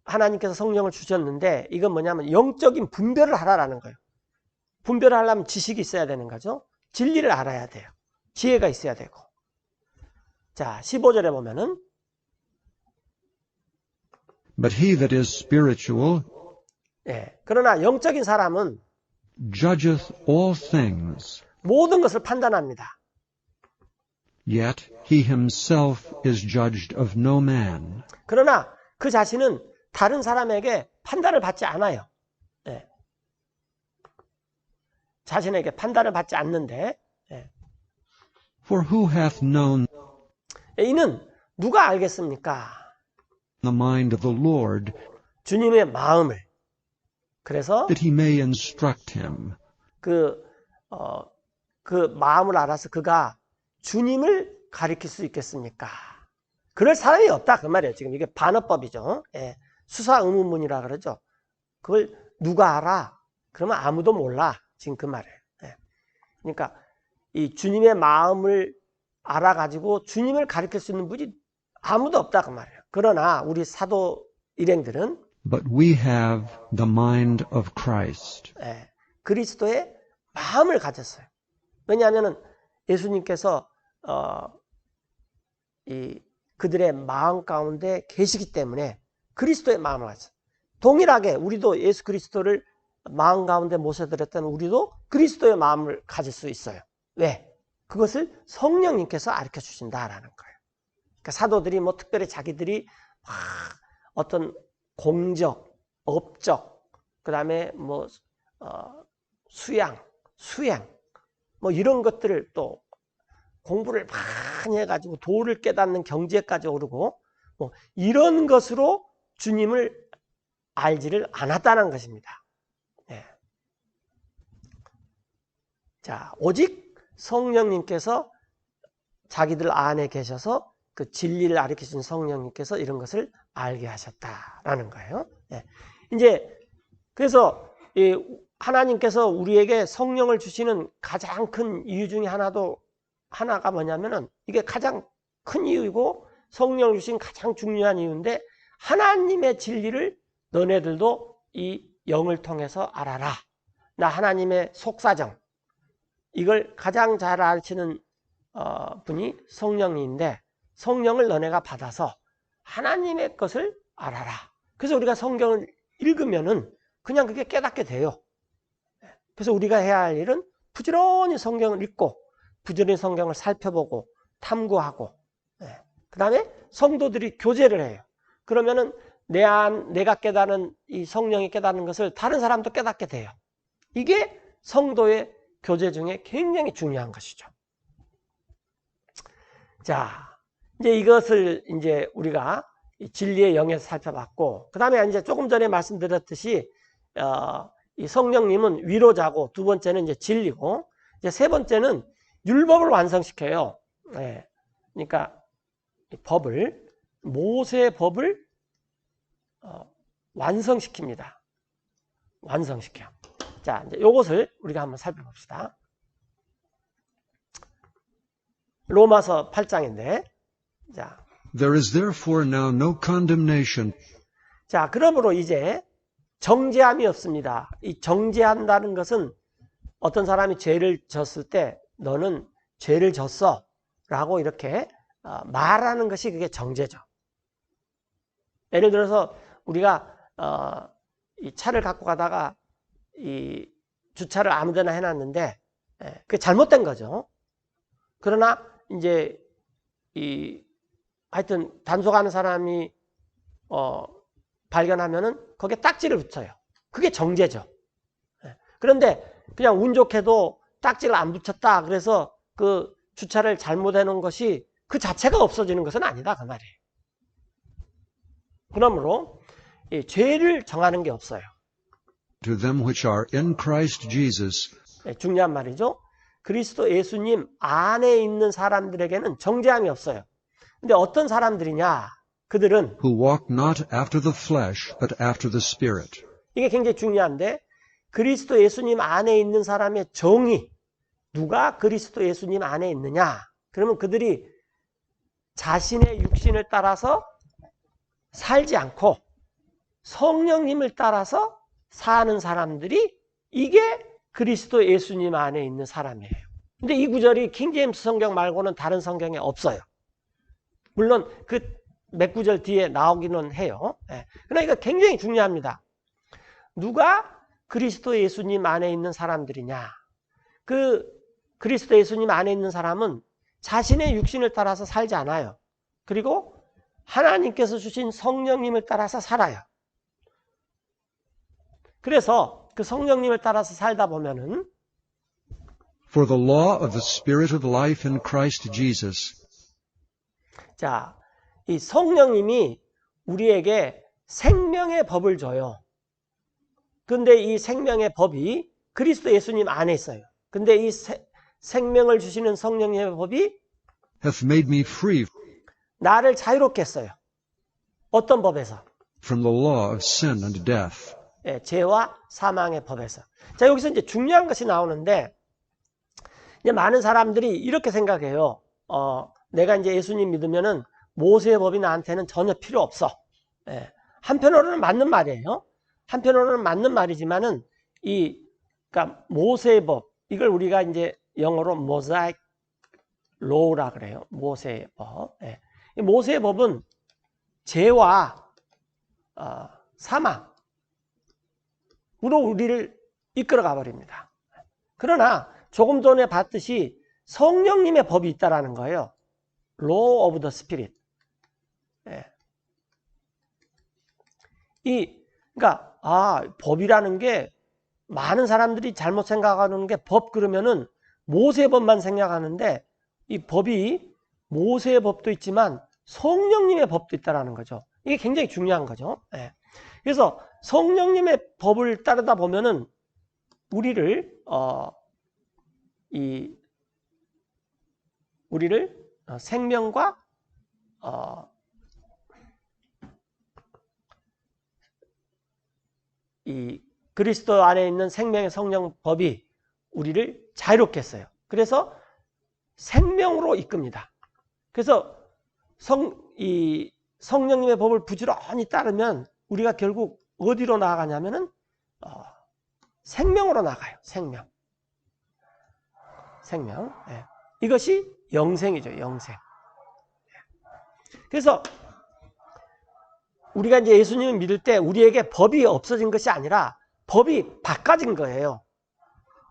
하나님께서 성령을 주셨는데 이건 뭐냐면 영적인 분별을 하라라는 거예요. 분별을 하려면 지식이 있어야 되는 거죠. 진리를 알아야 돼요. 지혜가 있어야 되고. 자, 15절에 보면은 But he that is spiritual 그러나 영적인 사람은 judgeth all things, 모든 것을 판단합니다. yet he himself is judged of no man. 그러나 그 자신은 다른 사람에게 판단을 받지 않아요. 자신에게 판단을 받지 않는데 For who hath known 이는 누가 알겠습니까? the mind of the Lord, 주님의 마음을. 그래서 that he may instruct him? 그 마음을 알아서 그가 주님을 가리킬 수 있겠습니까? 그럴 사람이 없다 그 말이에요. 지금 이게 반어법이죠. 수사 의문문이라 그러죠. 그걸 누가 알아? 그러면 아무도 몰라. 지금 그 말이에요. 그러니까 이 주님의 마음을 알아가지고 주님을 가리킬 수 있는 분이 아무도 없다 그 말이에요. 그러나 우리 사도 일행들은 But we have the mind of Christ. 그리스도의 마음을 가졌어요. 왜냐하면 예수님께서 그들의 마음 가운데 계시기 때문에 그리스도의 마음을 가졌어요. 동일하게 우리도 예수 그리스도를 마음 가운데 모셔드렸다면 우리도 그리스도의 마음을 가질 수 있어요. 왜? 그것을 성령님께서 가르쳐 주신다라는 거예요. 그러니까 사도들이 뭐 특별히 자기들이 어떤 공적, 업적, 그 다음에 뭐 수양, 수행, 뭐 이런 것들을 또 공부를 많이 해가지고 도를 깨닫는 경지에까지 오르고 뭐 이런 것으로 주님을 알지를 않았다는 것입니다. 자, 오직 성령님께서 자기들 안에 계셔서 그 진리를 가르치신 성령님께서 이런 것을 알게 하셨다라는 거예요. 이제 그래서 하나님께서 우리에게 성령을 주시는 가장 큰 이유 중에 하나가 뭐냐면은 이게 가장 큰 이유이고 성령을 주신 가장 중요한 이유인데 하나님의 진리를 너네들도 이 영을 통해서 알아라. 나 하나님의 속사정 이걸 가장 잘 아시는 분이 성령님인데 성령을 너네가 받아서 하나님의 것을 알아라. 그래서 우리가 성경을 읽으면은 그냥 그게 깨닫게 돼요. 그래서 우리가 해야 할 일은 부지런히 성경을 읽고 부지런히 성경을 살펴보고 탐구하고 그 다음에 성도들이 교제를 해요. 그러면은 내가 깨닫는 이 성령이 깨닫는 것을 다른 사람도 깨닫게 돼요. 이게 성도의 교제 중에 굉장히 중요한 것이죠. 자, 이제 이것을 이제 우리가 진리의 영에서 살펴봤고, 그 다음에 이제 조금 전에 말씀드렸듯이, 이 성령님은 위로자고, 두 번째는 이제 진리고, 이제 세 번째는 율법을 완성시켜요. 그러니까 모세의 법을 완성시킵니다. 완성시켜. 자, 이제 요것을 우리가 한번 살펴봅시다. 로마서 8장인데, 자. There is therefore now no condemnation. 자, 그러므로 이제 정죄함이 없습니다. 이 정죄한다는 것은 어떤 사람이 죄를 졌을 때 너는 죄를 졌어 라고 이렇게 말하는 것이 그게 정죄죠. 예를 들어서 우리가 이 차를 갖고 가다가 이 주차를 아무데나 해놨는데 그게 잘못된 거죠. 그러나 이제 하여튼 단속하는 사람이 발견하면은 거기에 딱지를 붙여요. 그게 정죄죠. 그런데 그냥 운 좋게도 딱지를 안 붙였다. 그래서 그 주차를 잘못해 놓은 것이 그 자체가 없어지는 것은 아니다. 그 말이에요. 그러므로 이 죄를 정하는 게 없어요. To them which are in Christ Jesus, 중요한 말이죠. 그리스도 예수님 안에 있는 사람들에게는 정죄함이 없어요. 근데 어떤 사람들이냐? 그들은 who walk not after the flesh, but after the Spirit. 이게 굉장히 중요한데 그리스도 예수님 안에 있는 사람의 정의, 누가 그리스도 예수님 안에 있느냐? 그러면 그들이 자신의 육신을 따라서 살지 않고 성령님을 따라서 사는 사람들이 이게 그리스도 예수님 안에 있는 사람이에요. 근데 이 구절이 킹제임스 성경 말고는 다른 성경에 없어요. 물론 그 몇 구절 뒤에 나오기는 해요. 그러나 이거 굉장히 중요합니다. 누가 그리스도 예수님 안에 있는 사람들이냐? 그 그리스도 예수님 안에 있는 사람은 자신의 육신을 따라서 살지 않아요. 그리고 하나님께서 주신 성령님을 따라서 살아요. 그래서 그 성령님을 따라서 살다 보면은 For the law of the Spirit of life in Christ Jesus 자, 이 성령님이 우리에게 생명의 법을 줘요. 근데 이 생명의 법이 그리스도 예수님 안에 있어요. 근데 이 생명을 주시는 성령님의 법이 hath made me free 나를 자유롭게 했어요. 어떤 법에서? from the law of sin and death. 죄와 사망의 법에서. 자, 여기서 이제 중요한 것이 나오는데, 이제 많은 사람들이 이렇게 생각해요. 내가 이제 예수님 믿으면은 모세의 법이 나한테는 전혀 필요 없어. 한편으로는 맞는 말이에요. 한편으로는 맞는 말이지만은 그러니까 모세의 법, 이걸 우리가 이제 영어로 모자이크 로우라 그래요. 모세의 법. 이 모세의 법은 죄와 사망으로 우리를 이끌어가 버립니다. 그러나 조금 전에 봤듯이 성령님의 법이 있다라는 거예요. Law of the Spirit. 그러니까 법이라는 게 많은 사람들이 잘못 생각하는 게 법 그러면은 모세의 법만 생각하는데 이 법이 모세의 법도 있지만 성령님의 법도 있다라는 거죠. 이게 굉장히 중요한 거죠. 그래서 성령님의 법을 따르다 보면은 우리를 생명과 이 그리스도 안에 있는 생명의 성령 법이 우리를 자유롭게 했어요. 그래서 생명으로 이끕니다. 그래서 성령님의 법을 부지런히 따르면 우리가 결국 어디로 나아가냐면은 생명으로 나가요. 생명. 이것이 영생이죠. 영생. 그래서 우리가 이제 예수님을 믿을 때 우리에게 법이 없어진 것이 아니라 법이 바꿔진 거예요.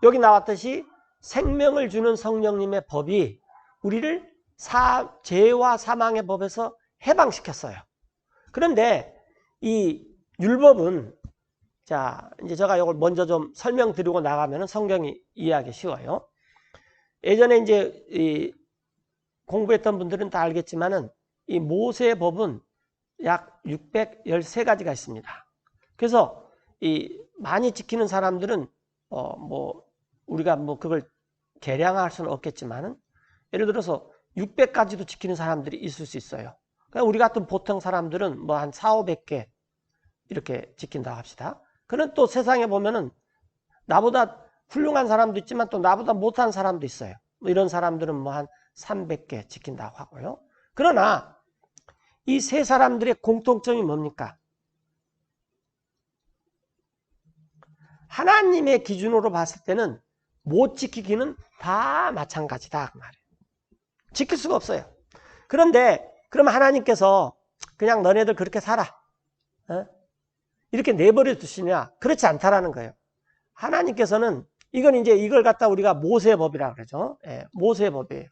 여기 나왔듯이 생명을 주는 성령님의 법이 우리를 죄와 사망의 법에서 해방시켰어요. 그런데 이 율법은 자, 이제 제가 이걸 먼저 좀 설명드리고 나가면 성경이 이해하기 쉬워요. 예전에 이제 공부했던 분들은 다 알겠지만은 이 모세의 법은 약 613가지가 있습니다. 그래서 많이 지키는 사람들은 우리가 그걸 계량할 수는 없겠지만은 예를 들어서 600가지도 지키는 사람들이 있을 수 있어요. 그러니까 우리 같은 보통 사람들은 한 400~500개 이렇게 지킨다고 합시다. 그는 또 세상에 보면은 나보다 훌륭한 사람도 있지만 또 나보다 못한 사람도 있어요. 이런 사람들은 한 300개 지킨다고 하고요. 그러나 이 세 사람들의 공통점이 뭡니까? 하나님의 기준으로 봤을 때는 못 지키기는 다 마찬가지다 그 말이에요. 지킬 수가 없어요. 그런데 그럼 하나님께서 그냥 너네들 그렇게 살아 이렇게 내버려 두시냐? 그렇지 않다라는 거예요. 하나님께서는 이걸 갖다 우리가 모세의 법이라고 그러죠. 모세의 법이에요.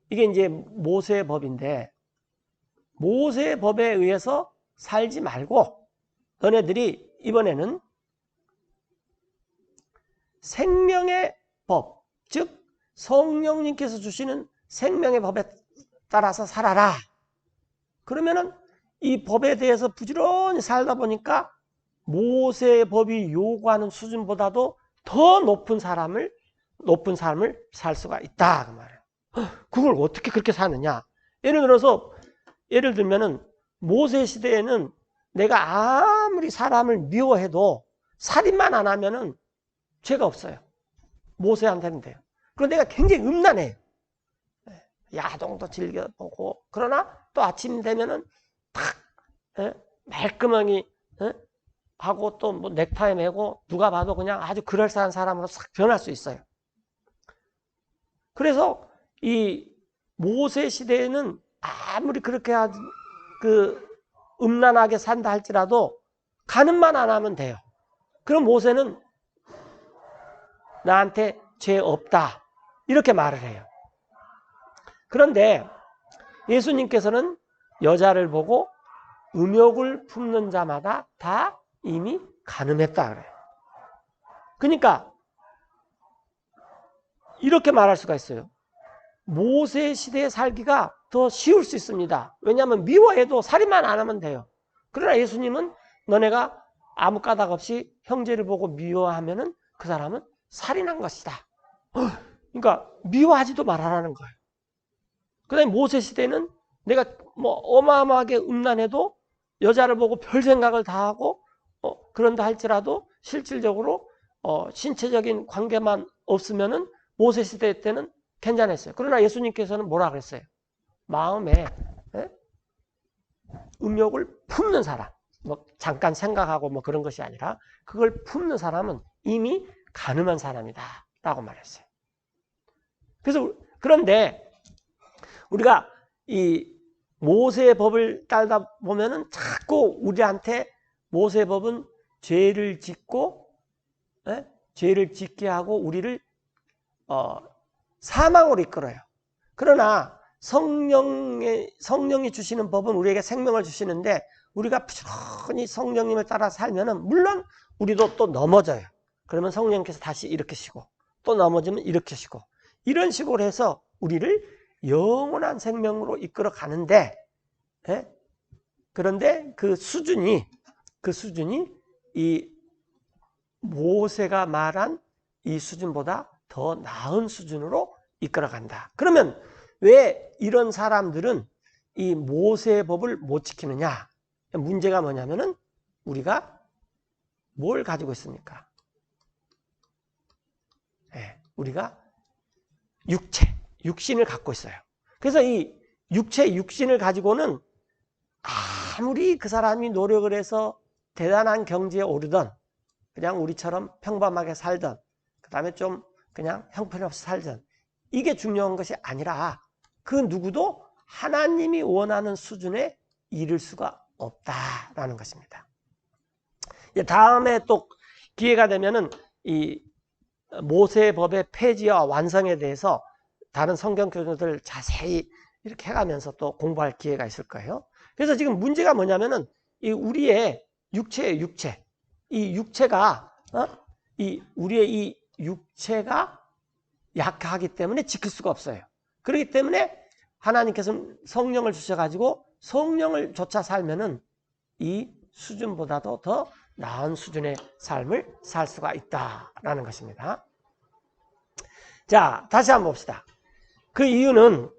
이게 이제 모세의 법인데 모세의 법에 의해서 살지 말고 너네들이 이번에는 생명의 법, 즉 성령님께서 주시는 생명의 법에 따라서 살아라. 그러면은 이 법에 대해서 부지런히 살다 보니까 모세의 법이 요구하는 수준보다도 더 높은 삶을 살 수가 있다 그 말이에요. 그걸 어떻게 그렇게 사느냐? 예를 들면은 모세 시대에는 내가 아무리 사람을 미워해도 살인만 안 하면은 죄가 없어요. 모세한테는 돼요. 그런데 내가 굉장히 음란해요. 야동도 즐겨보고, 그러나 또 아침 되면은 탁 말끔하게 하고 또 뭐 넥타이 매고 누가 봐도 그냥 아주 그럴싸한 사람으로 싹 변할 수 있어요. 그래서 이 모세 시대에는 아무리 그렇게 음란하게 산다 할지라도 간음만 안 하면 돼요. 그럼 모세는 나한테 죄 없다 이렇게 말을 해요. 그런데 예수님께서는 여자를 보고 음욕을 품는 자마다 다 이미 간음했다 그래요. 그러니까 이렇게 말할 수가 있어요. 모세 시대에 살기가 더 쉬울 수 있습니다. 왜냐하면 미워해도 살인만 안 하면 돼요. 그러나 예수님은 너네가 아무 까닭 없이 형제를 보고 미워하면은 그 사람은 살인한 것이다. 그러니까 미워하지도 말아라는 거예요. 그 다음에 모세 시대는 내가 뭐 어마어마하게 음란해도 여자를 보고 별 생각을 다 하고 그런다 할지라도 실질적으로 신체적인 관계만 없으면은 모세 시대 때는 괜찮았어요. 그러나 예수님께서는 뭐라 그랬어요? 마음에 음욕을 품는 사람, 뭐 잠깐 생각하고 뭐 그런 것이 아니라 그걸 품는 사람은 이미 간음한 사람이다 라고 말했어요. 그래서 그런데 우리가 이 모세의 법을 따르다 보면은 자꾸 우리한테 모세의 법은 죄를 짓고 죄를 짓게 하고 우리를 사망으로 이끌어요. 그러나 성령이 주시는 법은 우리에게 생명을 주시는데 우리가 부지런히 성령님을 따라 살면은 물론 우리도 또 넘어져요. 그러면 성령님께서 다시 일으키시고 또 넘어지면 일으키시고 이런 식으로 해서 우리를 영원한 생명으로 이끌어 가는데 그런데 그 수준이 이 모세가 말한 이 수준보다 더 나은 수준으로 이끌어 간다. 그러면 왜 이런 사람들은 이 모세의 법을 못 지키느냐? 문제가 뭐냐면은 우리가 뭘 가지고 있습니까? 우리가 육신을 갖고 있어요. 그래서 이 육신을 가지고는 아무리 그 사람이 노력을 해서 대단한 경지에 오르던 그냥 우리처럼 평범하게 살던 그 다음에 좀 그냥 형편없이 살던 이게 중요한 것이 아니라 그 누구도 하나님이 원하는 수준에 이를 수가 없다라는 것입니다. 다음에 또 기회가 되면은 이 모세의 법의 폐지와 완성에 대해서 다른 성경 교수들 자세히 이렇게 해가면서 또 공부할 기회가 있을 거예요. 그래서 지금 문제가 뭐냐면은 이 우리의 육체예요, 육체. 이 육체가 우리의 이 육체가 약하기 때문에 지킬 수가 없어요. 그렇기 때문에 하나님께서는 성령을 주셔가지고 성령을 쫓아 살면은 이 수준보다도 더 나은 수준의 삶을 살 수가 있다라는 것입니다. 자, 다시 한번 봅시다. 그 이유는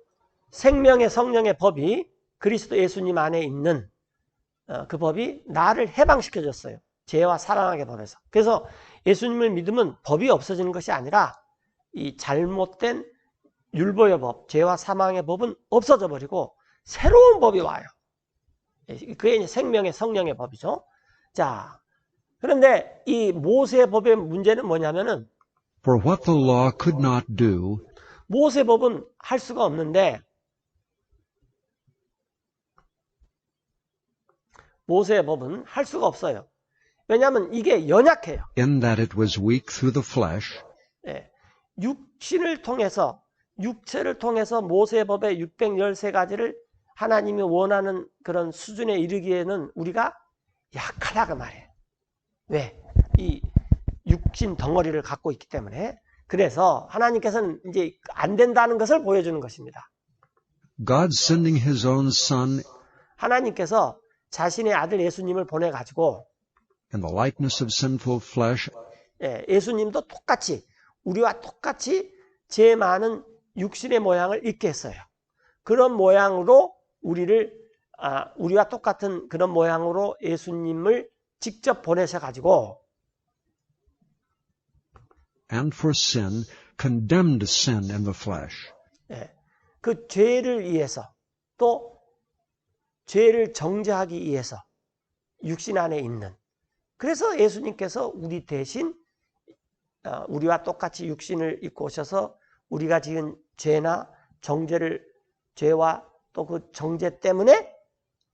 생명의 성령의 법이 그리스도 예수님 안에 있는 그 법이 나를 해방시켜 줬어요. 죄와 사랑하게 법에서. 그래서 예수님을 믿으면 법이 없어지는 것이 아니라 이 잘못된 율법의 법, 죄와 사망의 법은 없어져 버리고 새로운 법이 와요. 그게 이제 생명의 성령의 법이죠. 자, 그런데 이 모세의 법의 문제는 뭐냐면은 For what the law could not do, 모세 법은 할 수가 없는데 모세의 법은 할 수가 없어요. 왜냐하면 이게 연약해요. in that it was weak through the flesh, 육체를 통해서 모세의 법의 613가지를 하나님이 원하는 그런 수준에 이르기에는 우리가 약하다 그 말이에요. 왜? 이 육신 덩어리를 갖고 있기 때문에. 그래서 하나님께서는 이제 안 된다는 것을 보여주는 것입니다. God sending his own son 하나님께서 자신의 아들 예수님을 보내가지고 in the likeness of sinful flesh 예수님도 똑같이 우리와 똑같이 죄 많은 육신의 모양을 입게 했어요. 그런 모양으로 우리와 똑같은 그런 모양으로 예수님을 직접 보내셔가지고 and for sin condemned sin in the flesh. 그 죄를 위해서 또 죄를 정죄하기 위해서 육신 안에 있는 그래서 예수님께서 우리 대신 우리와 똑같이 육신을 입고 오셔서 우리가 지은 죄나 죄와 또 그 정죄 때문에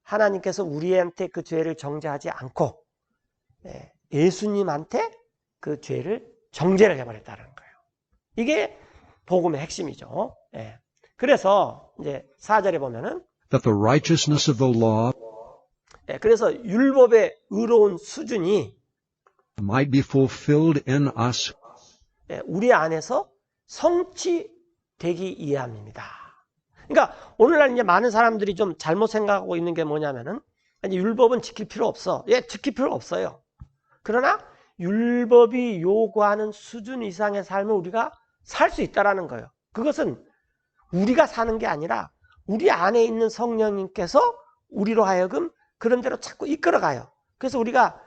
하나님께서 우리한테 그 죄를 정죄하지 않고 예수님한테 그 죄를 정죄를 해버렸다는 거예요. 이게 복음의 핵심이죠. 그래서 이제 4절에 보면은 That the righteousness of the law 그래서 율법의 의로운 수준이 might be fulfilled in us 우리 안에서 성취되기 위함입니다. 그러니까 오늘날 이제 많은 사람들이 좀 잘못 생각하고 있는 게 뭐냐면은 율법은 지킬 필요 없어. 지킬 필요 없어요. 그러나 율법이 요구하는 수준 이상의 삶을 우리가 살 수 있다라는 거예요. 그것은 우리가 사는 게 아니라 우리 안에 있는 성령님께서 우리로 하여금 그런 대로 자꾸 이끌어가요. 그래서 우리가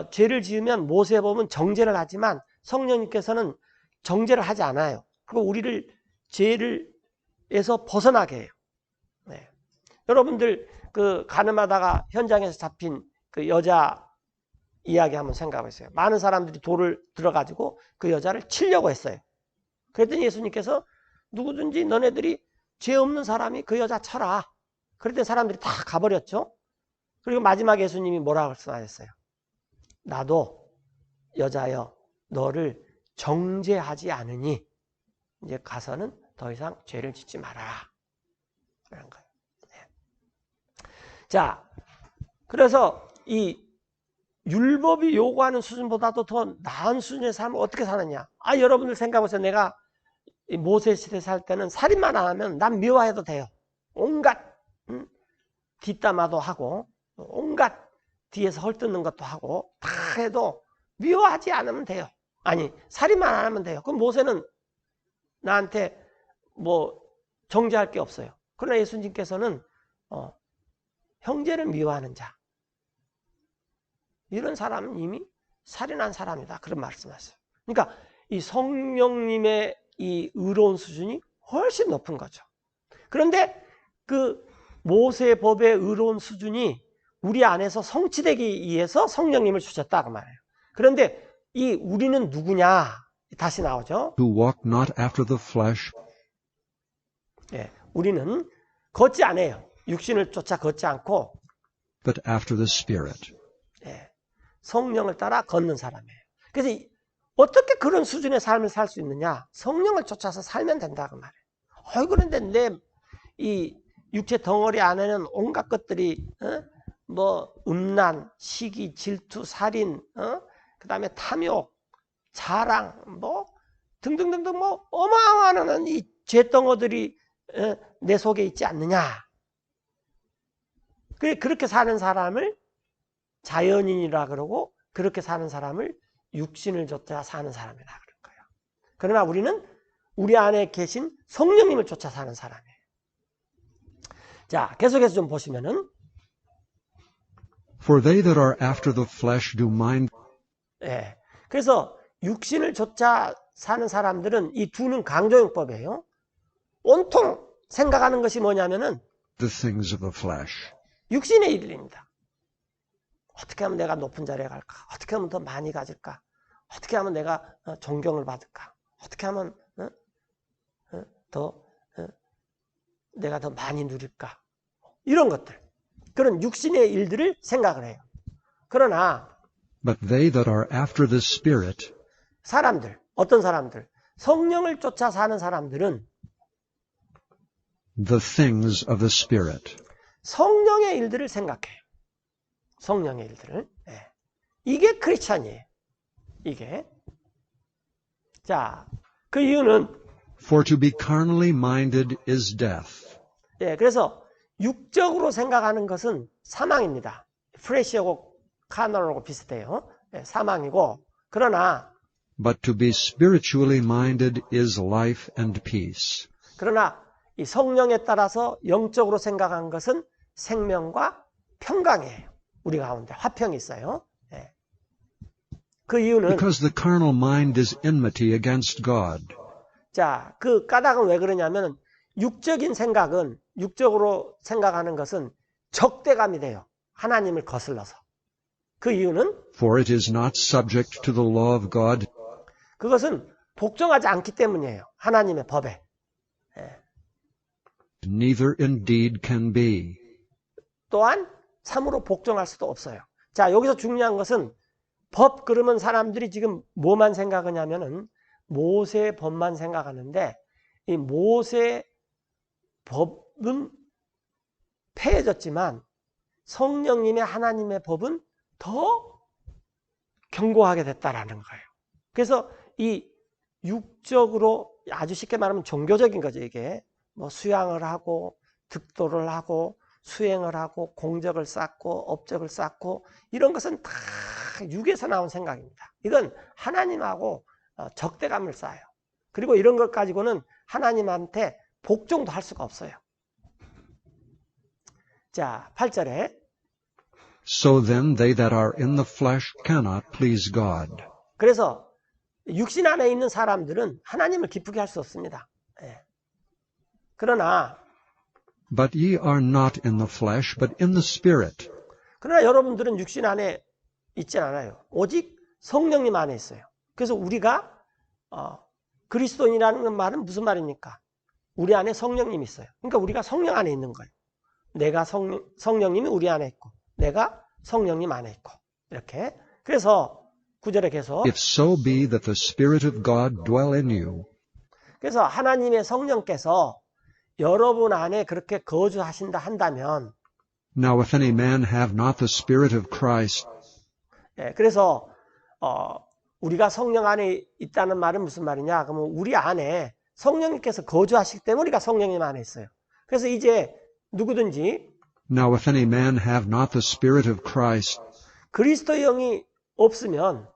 죄를 지으면 모세법은 정죄를 하지만 성령님께서는 정죄를 하지 않아요. 그리고 우리를 죄에서 벗어나게 해요. 여러분들 그 가늠하다가 현장에서 잡힌 그 여자 이야기 한번 생각해 보세요. 많은 사람들이 돌을 들어가지고 그 여자를 치려고 했어요. 그랬더니 예수님께서 누구든지 너네들이 죄 없는 사람이 그 여자 쳐라. 그랬더니 사람들이 다 가버렸죠. 그리고 마지막에 예수님이 뭐라고 말씀하셨어요? 나도 여자여 너를 정죄하지 않으니 이제 가서는 더 이상 죄를 짓지 마라. 그런 거예요. 자, 그래서 이 율법이 요구하는 수준보다도 더 나은 수준의 삶을 어떻게 사느냐? 여러분들 생각해보세요. 내가 모세 시대 살 때는 살인만 안 하면 난 미워해도 돼요. 온갖 뒷담화도 하고 온갖 뒤에서 헐뜯는 것도 하고 다 해도 미워하지 않으면 돼요. 아니 살인만 안 하면 돼요. 그럼 모세는 나한테 뭐 정죄할 게 없어요. 그러나 예수님께서는 형제를 미워하는 자 이런 사람은 이미 살인한 사람이다. 그런 말씀하셨어요. 그러니까 이 성령님의 이 의로운 수준이 훨씬 높은 거죠. 그런데 그 모세법의 의로운 수준이 우리 안에서 성취되기 위해서 성령님을 주셨다 그 말이에요. 그런데 이 우리는 누구냐? 다시 나오죠. who walk not after the flesh 우리는 걷지 않아요. 육신을 쫓아 걷지 않고 but after the Spirit. 성령을 따라 걷는 사람이에요. 그래서 어떻게 그런 수준의 삶을 살 수 있느냐? 성령을 쫓아서 살면 된다 그 말이에요. 그런데 내 이 육체 덩어리 안에는 온갖 것들이 뭐 음란, 시기, 질투, 살인, 그다음에 탐욕, 자랑, 뭐 등등등등 뭐 어마어마한 이 죄덩어들이 내 속에 있지 않느냐? 그렇게 사는 사람을 자연인이라 그러고 그렇게 사는 사람을 육신을 쫓아 사는 사람이라 그런 거예요. 그러나 우리는 우리 안에 계신 성령님을 쫓아 사는 사람이에요. 자, 계속해서 좀 보시면은 For they that are after the flesh do mind 그래서 육신을 쫓아 사는 사람들은 이 두는 강조용법이에요. 온통 생각하는 것이 뭐냐면은 the things of the flesh. 육신의 일입니다. 어떻게 하면 내가 높은 자리에 갈까? 어떻게 하면 더 많이 가질까? 어떻게 하면 내가 존경을 받을까? 어떻게 하면 내가 더 많이 누릴까? 이런 것들. 그런 육신의 일들을 생각을 해요. 그러나 But they that are after the Spirit 사람들, 어떤 사람들? 성령을 쫓아 사는 사람들은 the things of the Spirit. 성령의 일들을 생각해요. 성령의 일들을. 예. 이게 크리스찬이에요. 이게. 자, 그 이유는 For to be carnally minded is death. 예, 그래서 육적으로 생각하는 것은 사망입니다. 프레시하고 카널하고 비슷해요. 예, 사망이고 그러나 But to be spiritually minded is life and peace. 그러나 이 성령에 따라서 영적으로 생각한 것은 생명과 평강이에요. 우리 가운데 화평이 있어요. 예. 그 이유는 Because the carnal mind is enmity against God. 자, 그 까닭은 왜 그러냐면 육적인 생각은 육적으로 생각하는 것은 적대감이 돼요. 하나님을 거슬러서. 그 이유는 For it is not subject to the law of God, 그것은 복종하지 않기 때문이에요. 하나님의 법에. 예. neither indeed can be. 또한 참으로 복종할 수도 없어요. 자, 여기서 중요한 것은 법 그러면 사람들이 지금 뭐만 생각하냐면은 모세 법만 생각하는데 이 모세 법은 폐해졌지만 성령님의 하나님의 법은 더 견고하게 됐다라는 거예요. 그래서 이 육적으로 아주 쉽게 말하면 종교적인 거죠. 이게 뭐 수양을 하고 득도를 하고 수행을 하고 공적을 쌓고 업적을 쌓고 이런 것은 다 육에서 나온 생각입니다. 이건 하나님하고 적대감을 쌓아요. 그리고 이런 것 가지고는 하나님한테 복종도 할 수가 없어요. 자, 8절에 So then they that are in the flesh cannot please God. 그래서 육신 안에 있는 사람들은 하나님을 기쁘게 할 수 없습니다. 예. 그러나 But ye are not in the flesh, but in the Spirit. 그러나 여러분들은 육신 안에 있지 않아요. 오직 성령님 안에 있어요. 그래서 우리가 그리스도인이라는 말은 무슨 말입니까? 우리 안에 성령님이 있어요. 그러니까 우리가 성령 안에 있는 거예요. 내가 성령님이 우리 안에 있고 내가 성령님 안에 있고 이렇게. 그래서 9절에 계속 If so be that the Spirit of God dwell in you, 그래서 하나님의 성령께서 여러분 안에 그렇게 거주하신다 한다면 now if any man have not the Spirit of Christ, 예, 그래서 우리가 성령 안에 있다는 말은 무슨 말이냐? 그러면 우리 안에 성령님께서 거주하시기 때문에 우리가 성령님 안에 있어요. 그래서 이제 누구든지 now if any man have not the Spirit of Christ, 그리스도의 영이 없으면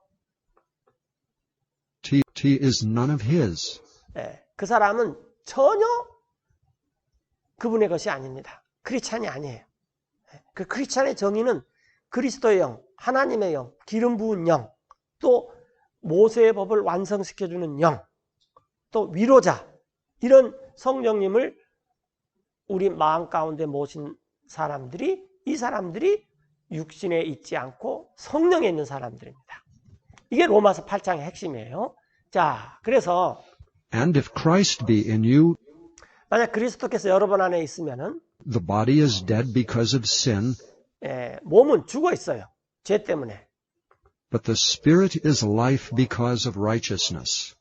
he is none of his. 예, 그 사람은 전혀 그분의 것이 아닙니다. 크리스찬이 아니에요. 그 크리스찬의 정의는 그리스도의 영, 하나님의 영, 기름 부은 영, 또 모세의 법을 완성시켜주는 영, 또 위로자, 이런 성령님을 우리 마음 가운데 모신 사람들이, 이 사람들이 육신에 있지 않고 성령에 있는 사람들입니다. 이게 로마서 8장의 핵심이에요. 자, 그래서 And if Christ be in you, 만약 그리스도께서 여러분 안에 있으면은 the body is dead because of sin, 몸은 죽어 있어요. 죄 때문에. but the Spirit is life because of righteousness.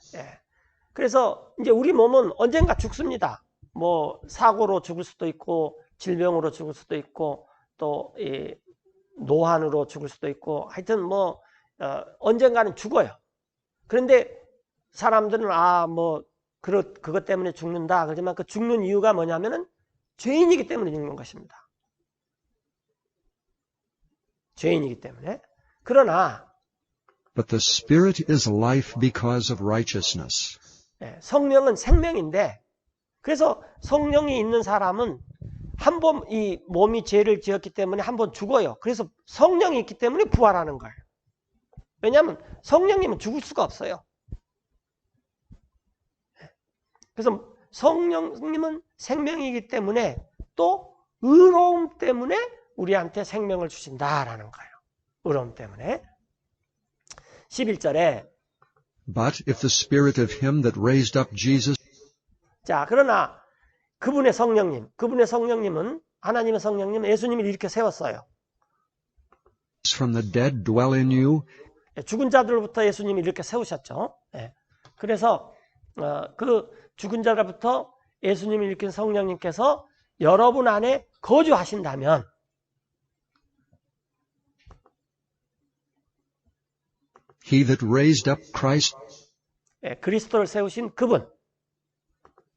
그래서 이제 우리 몸은 언젠가 죽습니다. 뭐 사고로 죽을 수도 있고 질병으로 죽을 수도 있고 또 노환으로 죽을 수도 있고 하여튼 뭐 언젠가는 죽어요. 그런데 사람들은 그것 때문에 죽는다. 그렇지만 그 죽는 이유가 뭐냐면은 죄인이기 때문에 죽는 것입니다. 죄인이기 때문에. 그러나 But the Spirit is life because of righteousness. 성령은 생명인데 그래서 성령이 있는 사람은 한 번 이 몸이 죄를 지었기 때문에 한 번 죽어요. 그래서 성령이 있기 때문에 부활하는 거예요. 왜냐하면 성령님은 죽을 수가 없어요. 그래서 성령님은 생명이기 때문에 또 의로움 때문에 우리한테 생명을 주신다라는 거예요. 의로움 때문에. 11절에 But if the Spirit of him that raised up Jesus 자, 그러나 그분의 성령님은 하나님의 성령님, 예수님을 이렇게 세웠어요. from the dead dwell in you, 죽은 자들부터 예수님이 이렇게 세우셨죠. 그래서 그 죽은 자들부터 예수님을 일으킨 성령님께서 여러분 안에 거주하신다면 He that raised up Christ 예, 그리스도를 세우신 그분.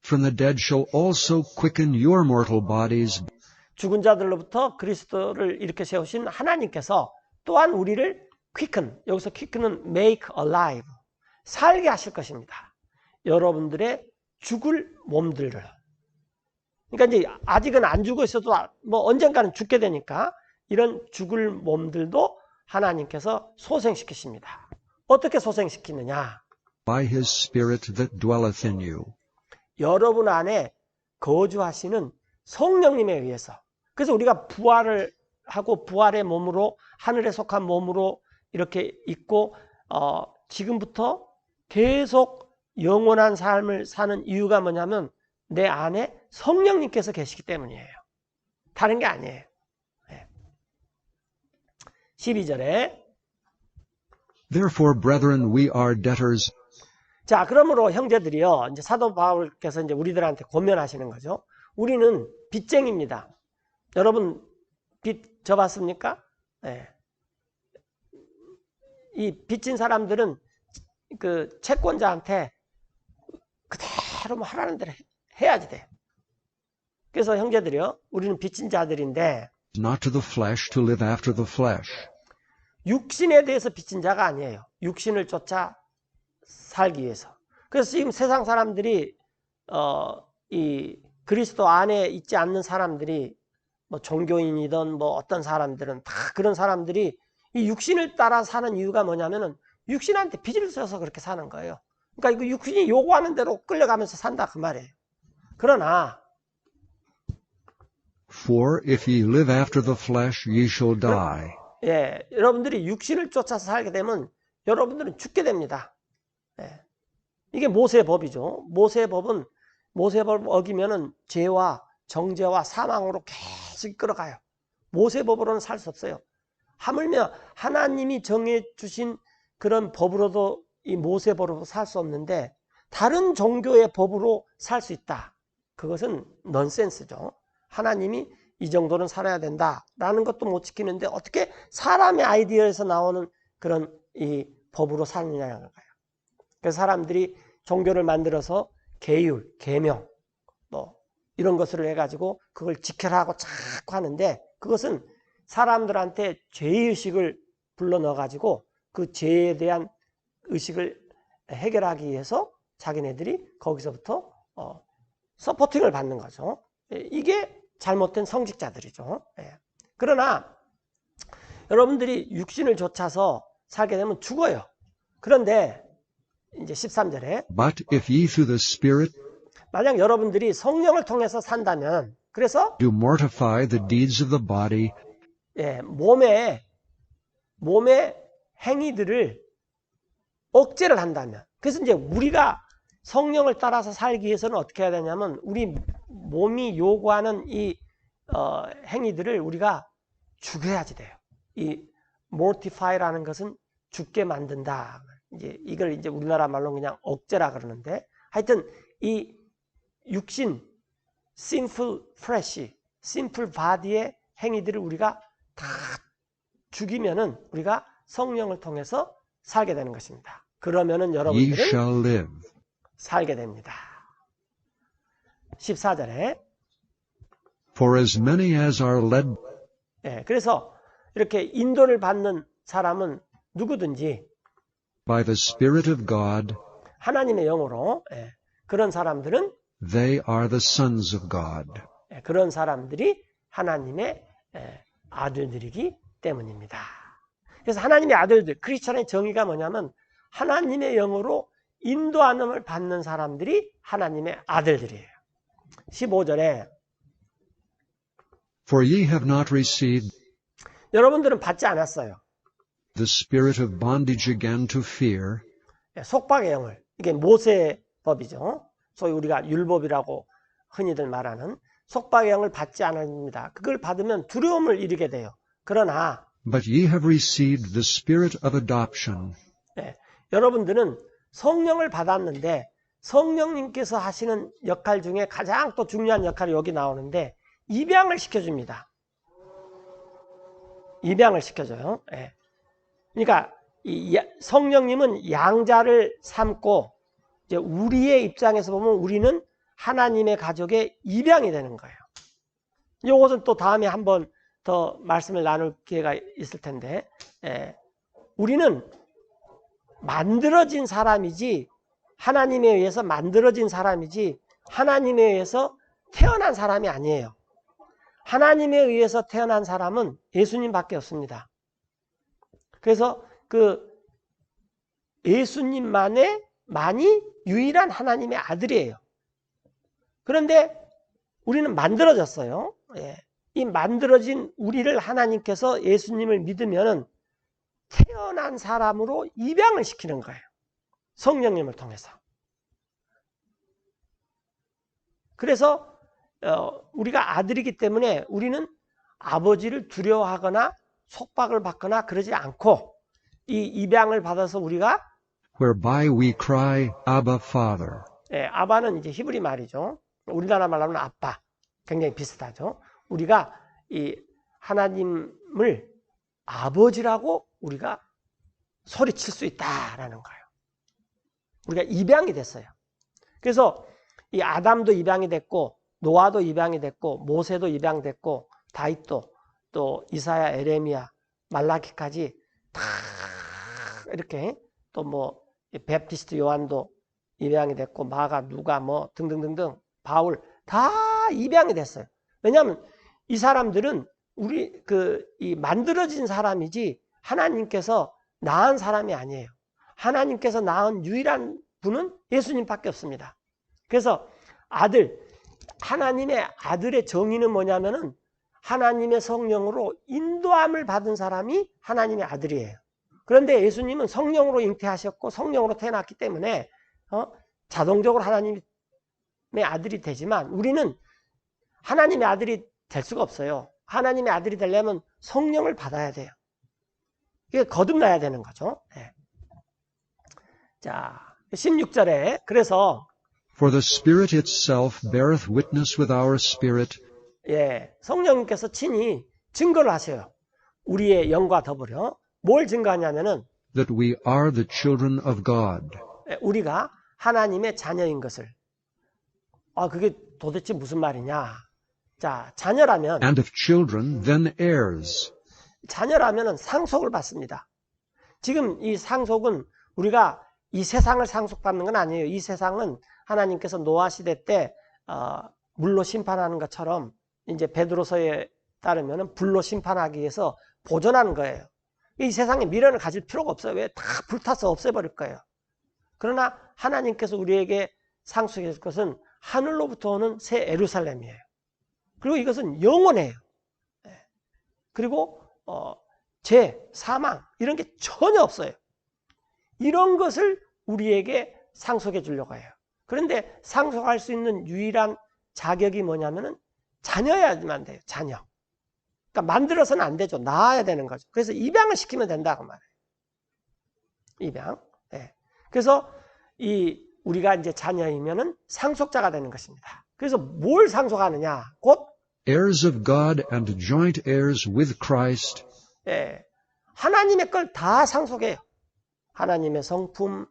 from the dead shall also quicken your mortal bodies 죽은 자들로부터 그리스도를 이렇게 세우신 하나님께서 또한 우리를 quicken, 여기서 quicken은 make alive, 살게 하실 것입니다. 여러분들의 죽을 몸들을. 그러니까 이제 아직은 안 죽어 있어도 뭐 언젠가는 죽게 되니까 이런 죽을 몸들도 하나님께서 소생시키십니다. 어떻게 소생시키느냐? by his Spirit that dwelleth in you. 여러분 안에 거주하시는 성령님에 의해서. 그래서 우리가 부활을 하고 부활의 몸으로 하늘에 속한 몸으로 이렇게 있고 지금부터 계속 영원한 삶을 사는 이유가 뭐냐면 내 안에 성령님께서 계시기 때문이에요. 다른 게 아니에요. 12절에 Therefore, brethren, we are debtors. 자, 그러므로 형제들이요. 이제 사도 바울께서 이제 우리들한테 권면하시는 거죠. 우리는 빚쟁입니다. 여러분 빚 져봤습니까? 네. 이 빚진 사람들은 그 채권자한테 그대로 뭐 하라는 대로 해야지 돼. 그래서 형제들이요. 우리는 빚진 자들인데 Not to the flesh to live after the flesh. 육신에 대해서 빚진 자가 아니에요. 육신을 쫓아 살기 위해서. 그래서 지금 세상 사람들이 이 그리스도 안에 있지 않는 사람들이 뭐 종교인이든 뭐 어떤 사람들은 다 그런 사람들이 이 육신을 따라 사는 이유가 뭐냐면은 육신한테 빚을 져서 그렇게 사는 거예요. 그러니까 이 육신이 요구하는 대로 끌려가면서 산다 그 말이에요. 그러나 For if ye live after the flesh, ye shall die. 예, 여러분들이 육신을 쫓아서 살게 되면 여러분들은 죽게 됩니다. 예. 이게 모세의 법이죠. 모세의 법은 모세의 법을 어기면은 죄와 정죄와 사망으로 계속 끌어가요. 모세의 법으로는 살 수 없어요. 하물며 하나님이 정해 주신 그런 법으로도 이 모세의 법으로 살 수 없는데 다른 종교의 법으로 살 수 있다. 그것은 넌센스죠. 하나님이 이 정도는 살아야 된다라는 것도 못 지키는데 어떻게 사람의 아이디어에서 나오는 그런 이 법으로 사느냐는 거예요. 그래서 사람들이 종교를 만들어서 계율, 계명 뭐 이런 것을 해가지고 그걸 지켜라 하고 자꾸 하는데 그것은 사람들한테 죄의식을 불러넣어가지고 그 죄에 대한 의식을 해결하기 위해서 자기네들이 거기서부터 서포팅을 받는 거죠. 이게 잘못된 성직자들이죠. 그러나 여러분들이 육신을 좇아서 살게 되면 죽어요. 그런데 이제 13절에 But if ye through the Spirit 만약 여러분들이 성령을 통해서 산다면 그래서 do mortify the deeds of the body, 몸의 행위들을 억제를 한다면 그래서 이제 우리가 성령을 따라서 살기 위해서는 어떻게 해야 되냐면 우리 몸이 요구하는 이 행위들을 우리가 죽여야지 돼요. 이 mortify라는 것은 죽게 만든다. 이제 이걸 이제 우리나라 말로 그냥 억제라 그러는데 하여튼 이 육신 sinful flesh, sinful body의 행위들을 우리가 다 죽이면은 우리가 성령을 통해서 살게 되는 것입니다. 그러면은 ye 여러분들은 shall live. 살게 됩니다. 14절에 For as many as are led 그래서 이렇게 인도를 받는 사람은 누구든지 by the Spirit of God, 하나님의 영으로 그런 사람들은 they are the sons of God. 그런 사람들이 하나님의 아들들이기 때문입니다. 그래서 하나님의 아들들, 크리스천의 정의가 뭐냐면 하나님의 영으로 인도함을 받는 사람들이 하나님의 아들들이에요. 15절에 For ye have not received 여러분들은 받지 않았어요. the spirit of bondage again to fear, 속박의 영을. 이게 모세의 법이죠. 소위 우리가 율법이라고 흔히들 말하는 속박의 영을 받지 않습니다. 그걸 받으면 두려움을 일으게 돼요. 그러나 but ye have received the spirit of adoption, 여러분들은 성령을 받았는데 성령님께서 하시는 역할 중에 가장 또 중요한 역할이 여기 나오는데 입양을 시켜줍니다. 입양을 시켜줘요. 그러니까 성령님은 양자를 삼고 이제 우리의 입장에서 보면 우리는 하나님의 가족의 입양이 되는 거예요. 이것은 또 다음에 한번 더 말씀을 나눌 기회가 있을 텐데, 우리는 만들어진 사람이지 하나님에 의해서 만들어진 사람이지 하나님에 의해서 태어난 사람이 아니에요. 하나님에 의해서 태어난 사람은 예수님밖에 없습니다. 그래서 그 예수님만이 유일한 하나님의 아들이에요. 그런데 우리는 만들어졌어요. 이 만들어진 우리를 하나님께서 예수님을 믿으면 태어난 사람으로 입양을 시키는 거예요. 성령님을 통해서. 그래서 우리가 아들이기 때문에 우리는 아버지를 두려워하거나 속박을 받거나 그러지 않고 이 입양을 받아서 우리가 whereby we cry, Abba, Father. 아바는 이제 히브리 말이죠. 우리나라 말로 하면 아빠. 굉장히 비슷하죠. 우리가 이 하나님을 아버지라고 우리가 소리칠 수 있다라는 거예요. 우리가 입양이 됐어요. 그래서 이 아담도 입양이 됐고 노아도 입양이 됐고 모세도 입양됐고 다윗도 또 이사야, 에레미야, 말라기까지 다 이렇게 또 뭐 베프티스트 요한도 입양이 됐고 마가, 누가 뭐 등등등등 바울 다 입양이 됐어요. 왜냐하면 이 사람들은 이 만들어진 사람이지 하나님께서 낳은 사람이 아니에요. 하나님께서 낳은 유일한 분은 예수님밖에 없습니다. 그래서 하나님의 아들의 정의는 뭐냐면은 하나님의 성령으로 인도함을 받은 사람이 하나님의 아들이에요. 그런데 예수님은 성령으로 잉태하셨고 성령으로 태어났기 때문에 자동적으로 하나님의 아들이 되지만 우리는 하나님의 아들이 될 수가 없어요. 하나님의 아들이 되려면 성령을 받아야 돼요. 이게 거듭나야 되는 거죠. 자, 16절에 그래서 For the Spirit itself beareth witness with our spirit. 성령님께서 친히 증거를 하셔요. 우리의 영과 더불어 뭘 증거하냐면은 That we are the children of God. 우리가 하나님의 자녀인 것을. 그게 도대체 무슨 말이냐? 자, 자녀라면 And if children, then heirs. 자녀라면은 상속을 받습니다. 지금 이 상속은 우리가 이 세상을 상속받는 건 아니에요. 이 세상은 하나님께서 노아 시대 때 물로 심판하는 것처럼 이제 베드로서에 따르면은 불로 심판하기 위해서 보존하는 거예요. 이 세상에 미련을 가질 필요가 없어요. 왜? 다 불타서 없애버릴 거예요. 그러나 하나님께서 우리에게 상속해 줄 것은 하늘로부터 오는 새 예루살렘이에요. 그리고 이것은 영원해요. 그리고 죄, 사망 이런 게 전혀 없어요. 이런 것을 우리에게 상속해 주려고 해요. 그런데 상속할 수 있는 유일한 자격이 뭐냐면은 자녀야지만 돼요. 자녀. 그러니까 만들어서는 안 되죠. 낳아야 되는 거죠. 그래서 입양을 시키면 된다고 말해요. 입양. 그래서 우리가 이제 자녀이면은 상속자가 되는 것입니다. 그래서 뭘 상속하느냐? 곧 Heirs of God and joint heirs with Christ. 하나님의 걸 다 상속해요. 하나님의 성품,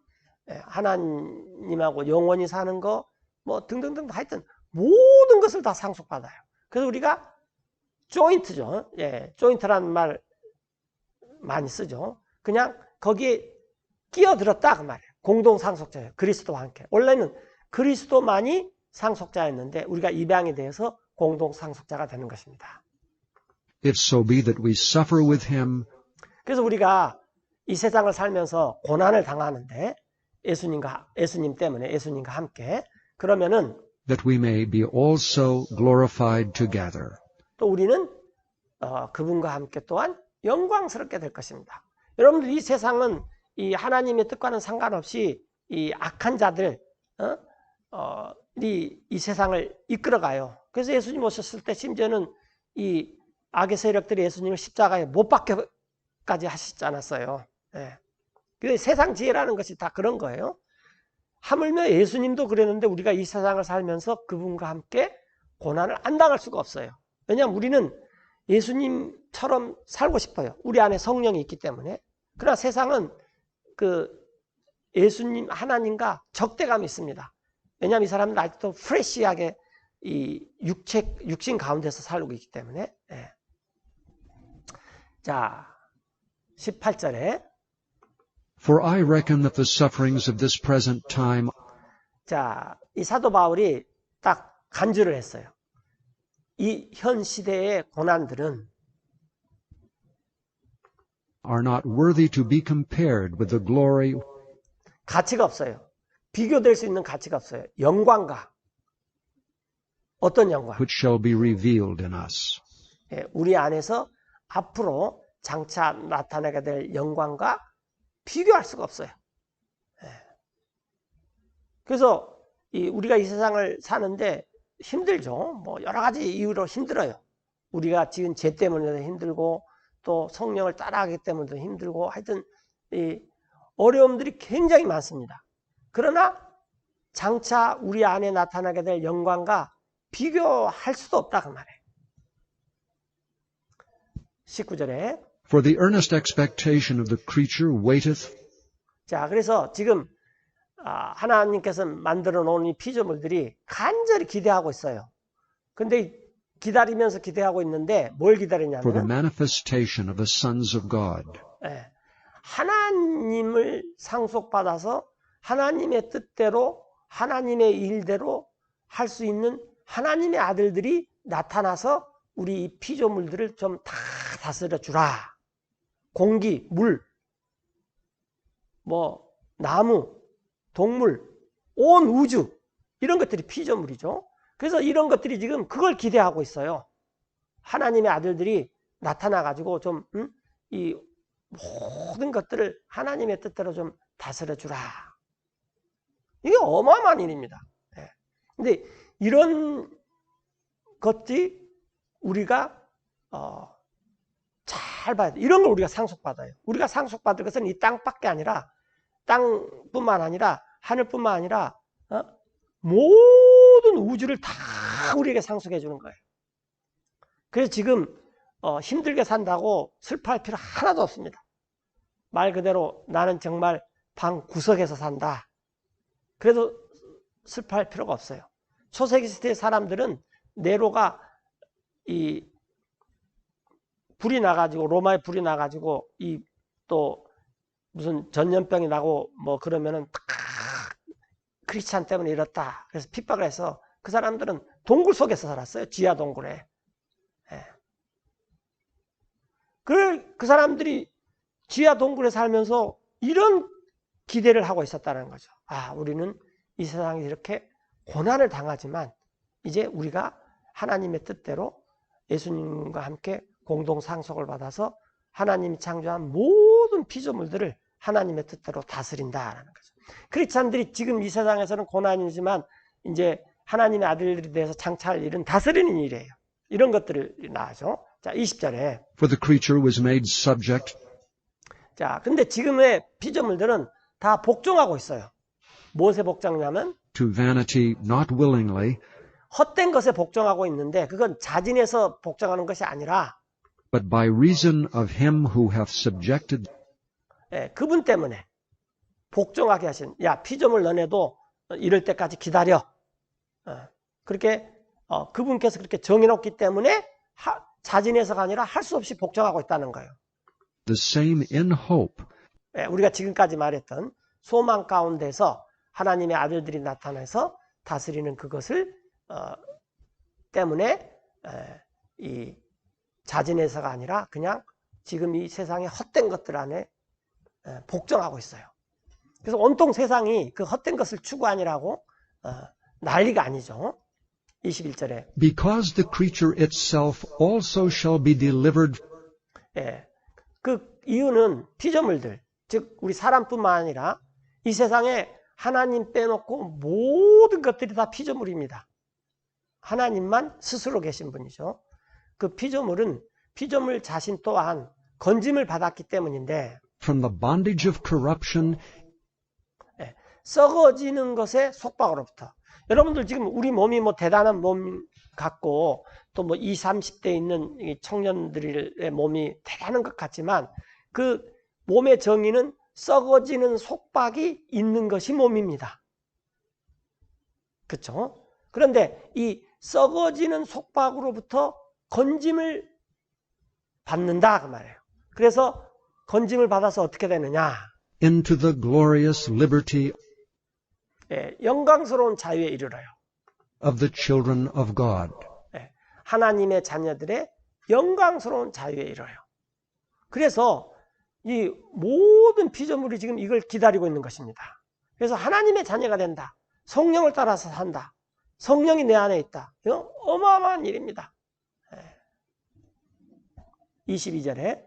하나님하고 영원히 사는 거, 뭐 등등등 하여튼 모든 것을 다 상속받아요. 그래서 우리가 조인트죠. 조인트라는 말 많이 쓰죠. 그냥 거기에 끼어들었다 그 말이에요. 공동 상속자예요. 그리스도와 함께. 원래는 그리스도만이 상속자였는데 우리가 입양에 대해서 공동 상속자가 되는 것입니다. If so be that we suffer with him. 그래서 우리가 이 세상을 살면서 고난을 당하는데 예수님 때문에 예수님과 함께 그러면은 That we may be also glorified together. 또 우리는 그분과 함께 또한 영광스럽게 될 것입니다. 여러분들 이 세상은 이 하나님의 뜻과는 상관없이 이 악한 자들 이 세상을 이끌어가요. 그래서 예수님 오셨을 때 심지어는 이 악의 세력들이 예수님을 십자가에 못 박혀까지 하시지 않았어요. 그 세상 지혜라는 것이 다 그런 거예요. 하물며 예수님도 그랬는데 우리가 이 세상을 살면서 그분과 함께 고난을 안 당할 수가 없어요. 왜냐하면 우리는 예수님처럼 살고 싶어요. 우리 안에 성령이 있기 때문에. 그러나 세상은 그 예수님 하나님과 적대감이 있습니다. 왜냐하면 이 사람은 아직도 프레시하게 이 육신 가운데서 살고 있기 때문에. 예. 자, 18절에 For I reckon that the sufferings of this present time 자, 이 사도 바울이 딱 간주를 했어요. 이 현 시대의 고난들은 are not worthy to be compared with the glory 가치가 없어요. 비교될 수 있는 가치가 없어요. 영광과 어떤 영광? which shall be revealed in us. 예, 우리 안에서 앞으로 장차 나타나게 될 영광과 비교할 수가 없어요. 예. 그래서 우리가 이 세상을 사는데 힘들죠. 뭐 여러 가지 이유로 힘들어요. 우리가 지은 죄 때문에도 힘들고 또 성령을 따라하기 때문에도 힘들고 하여튼 이 어려움들이 굉장히 많습니다. 그러나 장차 우리 안에 나타나게 될 영광과 비교할 수도 없다 그 말이에요. 19절에 For the earnest expectation of the creature waiteth 자, 그래서 지금 하나님께서 만들어 놓은 이 피조물들이 간절히 기대하고 있어요. 근데 기다리면서 기대하고 있는데 뭘 for the 기다리냐면 manifestation of the sons of God. 예, 하나님을 상속받아서 하나님의 뜻대로 하나님의 일대로 할 수 있는 하나님의 아들들이 나타나서 우리 이 피조물들을 좀 다 다스려 주라. 공기, 물, 뭐 나무, 동물, 온 우주 이런 것들이 피조물이죠. 그래서 이런 것들이 지금 그걸 기대하고 있어요. 하나님의 아들들이 나타나 가지고 좀 이 모든 것들을 하나님의 뜻대로 좀 다스려 주라. 이게 어마어마한 일입니다. 근데 이런 것들이 우리가 잘 봐야 돼. 이런 걸 우리가 상속받아요. 우리가 상속받을 것은 이 땅밖에 아니라 땅뿐만 아니라 하늘뿐만 아니라 모든 우주를 다 우리에게 상속해 주는 거예요. 그래서 지금 힘들게 산다고 슬퍼할 필요 하나도 없습니다. 말 그대로 나는 정말 방 구석에서 산다. 그래도 슬퍼할 필요가 없어요. 초세기 시대 사람들은 네로가 이 불이 나가지고 로마에 불이 나가지고 이 또 무슨 전염병이 나고 뭐 그러면은 크리스찬 때문에 이렇다. 그래서 핍박을 해서 그 사람들은 동굴 속에서 살았어요. 지하 동굴에. 예. 그 사람들이 지하 동굴에 살면서 이런 기대를 하고 있었다는 거죠. 아, 우리는 이 세상에 이렇게 고난을 당하지만 이제 우리가 하나님의 뜻대로 예수님과 함께 공동 상속을 받아서 하나님이 창조한 모든 피조물들을 하나님의 뜻대로 다스린다라는 거죠. 크리스찬들이 지금 이 세상에서는 고난이지만 이제 하나님의 아들들이 돼서 장차할 일은 다스리는 일이에요. 이런 것들을 나오죠. 자, 20절에 For the creature was made subject 자, 근데 지금의 피조물들은 다 복종하고 있어요. 무엇에 복종하냐면 to vanity not willingly, 헛된 것에 복종하고 있는데 그건 자진해서 복종하는 것이 아니라 but by reason of him who hath subjected 그분 때문에 복종하게 하신 야 피조물 너네도 이럴 때까지 기다려. 그렇게 그분께서 그렇게 정해놓기 때문에 자진해서가 아니라 할 수 없이 복종하고 있다는 거예요. the same in hope 우리가 지금까지 말했던 소망 가운데서 하나님의 아들들이 나타나서 다스리는 그것을 때문에 이 자진해서가 아니라 그냥 지금 이 세상의 헛된 것들 안에 복종하고 있어요. 그래서 온통 세상이 그 헛된 것을 추구하니라고 난리가 아니죠. 21절에 because the creature itself also shall be delivered 그 이유는 피조물들 즉 우리 사람뿐만 아니라 이 세상에 하나님 빼놓고 모든 것들이 다 피조물입니다. 하나님만 스스로 계신 분이죠. 그 피조물은 피조물 자신 또한 건짐을 받았기 때문인데 from the bondage of corruption 썩어지는 것의 속박으로부터. 여러분들 지금 우리 몸이 뭐 대단한 몸 같고 또 뭐 20, 30대에 있는 청년들의 몸이 대단한 것 같지만 그 몸의 정의는 썩어지는 속박이 있는 것이 몸입니다. 그렇죠? 그런데 이 썩어지는 속박으로부터 건짐을 받는다 그 말이에요. 그래서 건짐을 받아서 어떻게 되느냐? into the glorious liberty 예, 영광스러운 자유에 이르러요. of the children of God. 예, 하나님의 자녀들의 영광스러운 자유에 이르러요. 그래서 이 모든 피조물이 지금 이걸 기다리고 있는 것입니다. 그래서 하나님의 자녀가 된다. 성령을 따라서 산다. 성령이 내 안에 있다. 이건 어마어마한 일입니다. 22절에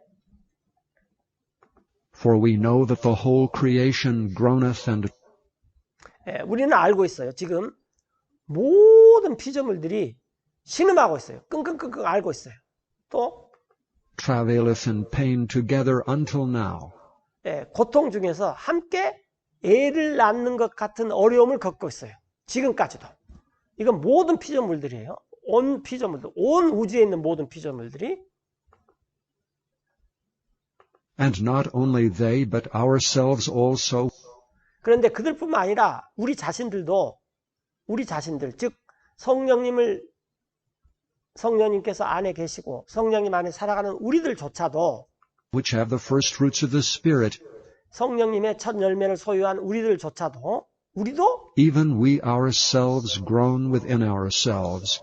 For we know that the whole creation groaneth and 우리는 알고 있어요. 지금 모든 피조물들이 신음하고 있어요. 끙끙끙끙 앓고 있어요. 또 travaileth in pain together until now. 고통 중에서 함께 애를 낳는 것 같은 어려움을 겪고 있어요. 지금까지도. 이건 모든 피조물들이에요. 온 피조물들, 온 우주에 있는 모든 피조물들이. And not only they, but ourselves also, 그런데 그들뿐만 아니라 우리 자신들, 즉 성령님께서 안에 계시고 성령님 안에 살아가는 우리들조차도, which have the first fruits of the Spirit, 성령님의 첫 열매를 소유한 우리들조차도, 우리도, even we ourselves groan within ourselves,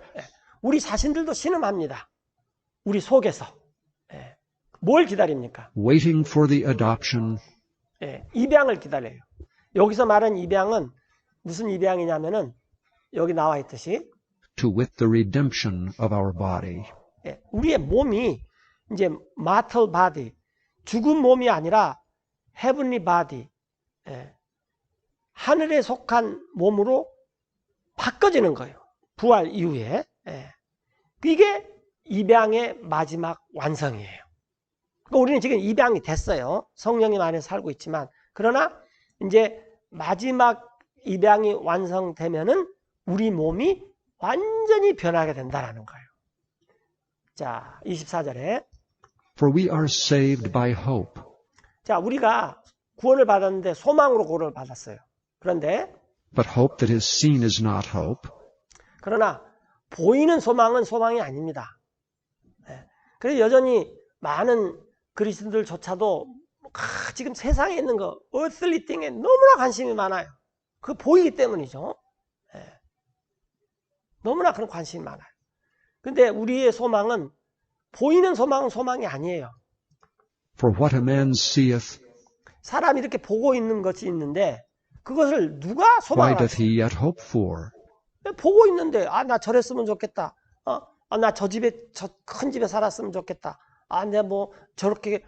우리 자신들도 신음합니다. 우리 속에서. 뭘 기다립니까? waiting for the adoption, 입양을 기다려요. 여기서 말하는 입양은 무슨 입양이냐면은 여기 나와 있듯이 to wit the redemption of our body. 우리의 몸이 이제 mortal body, 죽은 몸이 아니라 heavenly body, 하늘에 속한 몸으로 바꿔지는 거예요. 부활 이후에. 이게 입양의 마지막 완성이에요. 그러니까 우리는 지금 입양이 됐어요. 성령님 안에 살고 있지만, 그러나 이제 마지막 입양이 완성되면은 우리 몸이 완전히 변하게 된다는 거예요. 자, 24절에 For we are saved by hope. 자, 우리가 구원을 받았는데 소망으로 구원을 받았어요. 그런데 But hope that is seen is not hope. 그러나 보이는 소망은 소망이 아닙니다. 그래서 여전히 많은 그리스도들조차도 지금 세상에 있는 거 earthly thing에 너무나 관심이 많아요. 그 보이기 때문이죠. 너무나 그런 관심이 많아요. 근데 우리의 소망은 보이는 소망은 소망이 아니에요. For what a man seeth, 사람이 이렇게 보고 있는 것이 있는데 그것을 누가 why 소망을 doth 하죠? he yet hope for? 보고 있는데 나 저랬으면 좋겠다. 나 저 집에 저 큰 집에 살았으면 좋겠다. 내가 뭐 저렇게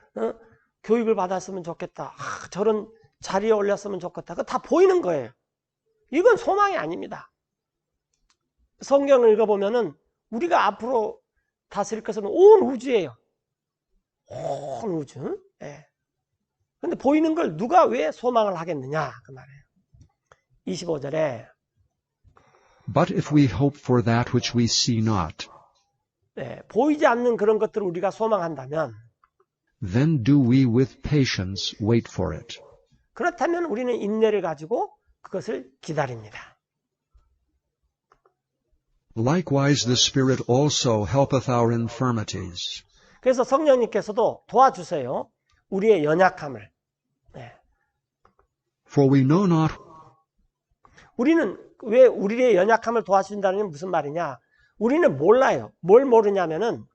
교육을 받았으면 좋겠다. 저런 자리에 올렸으면 좋겠다. 그거 다 보이는 거예요. 이건 소망이 아닙니다. 성경을 읽어보면은 우리가 앞으로 다스릴 것은 온 우주예요. 온 우주. 근데 보이는 걸 누가 왜 소망을 하겠느냐 그 말이에요. 25절에 But if we hope for that which we see not, 보이지 않는 그런 것들을 우리가 소망한다면 then do we with patience wait for it. 그렇다면 우리는 인내를 가지고 그것을 기다립니다. Likewise the Spirit also helpeth our infirmities. 그래서 성령님께서도 도와주세요. 우리의 연약함을. For we know not 우리는 왜 우리의 연약함을 도와준다는 게 무슨 말이냐? 우리는 몰라요. 뭘 모르냐면은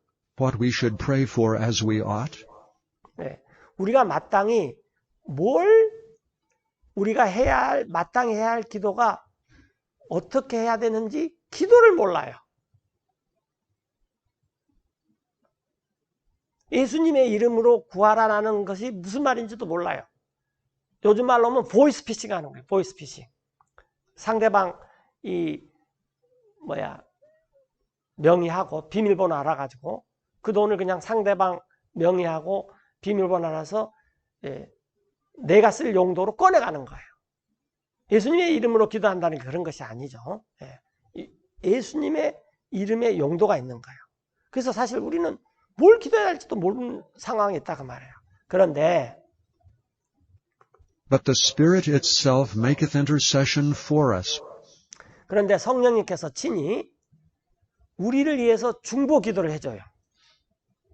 what we should pray for as we ought. 우리가 마땅히 우리가 마땅히 해야 할 기도가 어떻게 해야 되는지 기도를 몰라요. 예수님의 이름으로 구하라는 것이 무슨 말인지도 몰라요. 요즘 말로 하면 보이스피싱 하는 거예요. 보이스피싱. 상대방 명의하고 비밀번호 알아가지고 그 돈을 그냥 상대방 명의하고 비밀번호 알아서 내가 쓸 용도로 꺼내가는 거예요. 예수님의 이름으로 기도한다는 게 그런 것이 아니죠. 예수님의 이름의 용도가 있는 거예요. 그래서 사실 우리는 뭘 기도해야 할지도 모르는 상황에 있다고 말해요. 그런데 But the Spirit itself maketh intercession for us. 그런데 성령님께서 친히 우리를 위해서 중보 기도를 해줘요.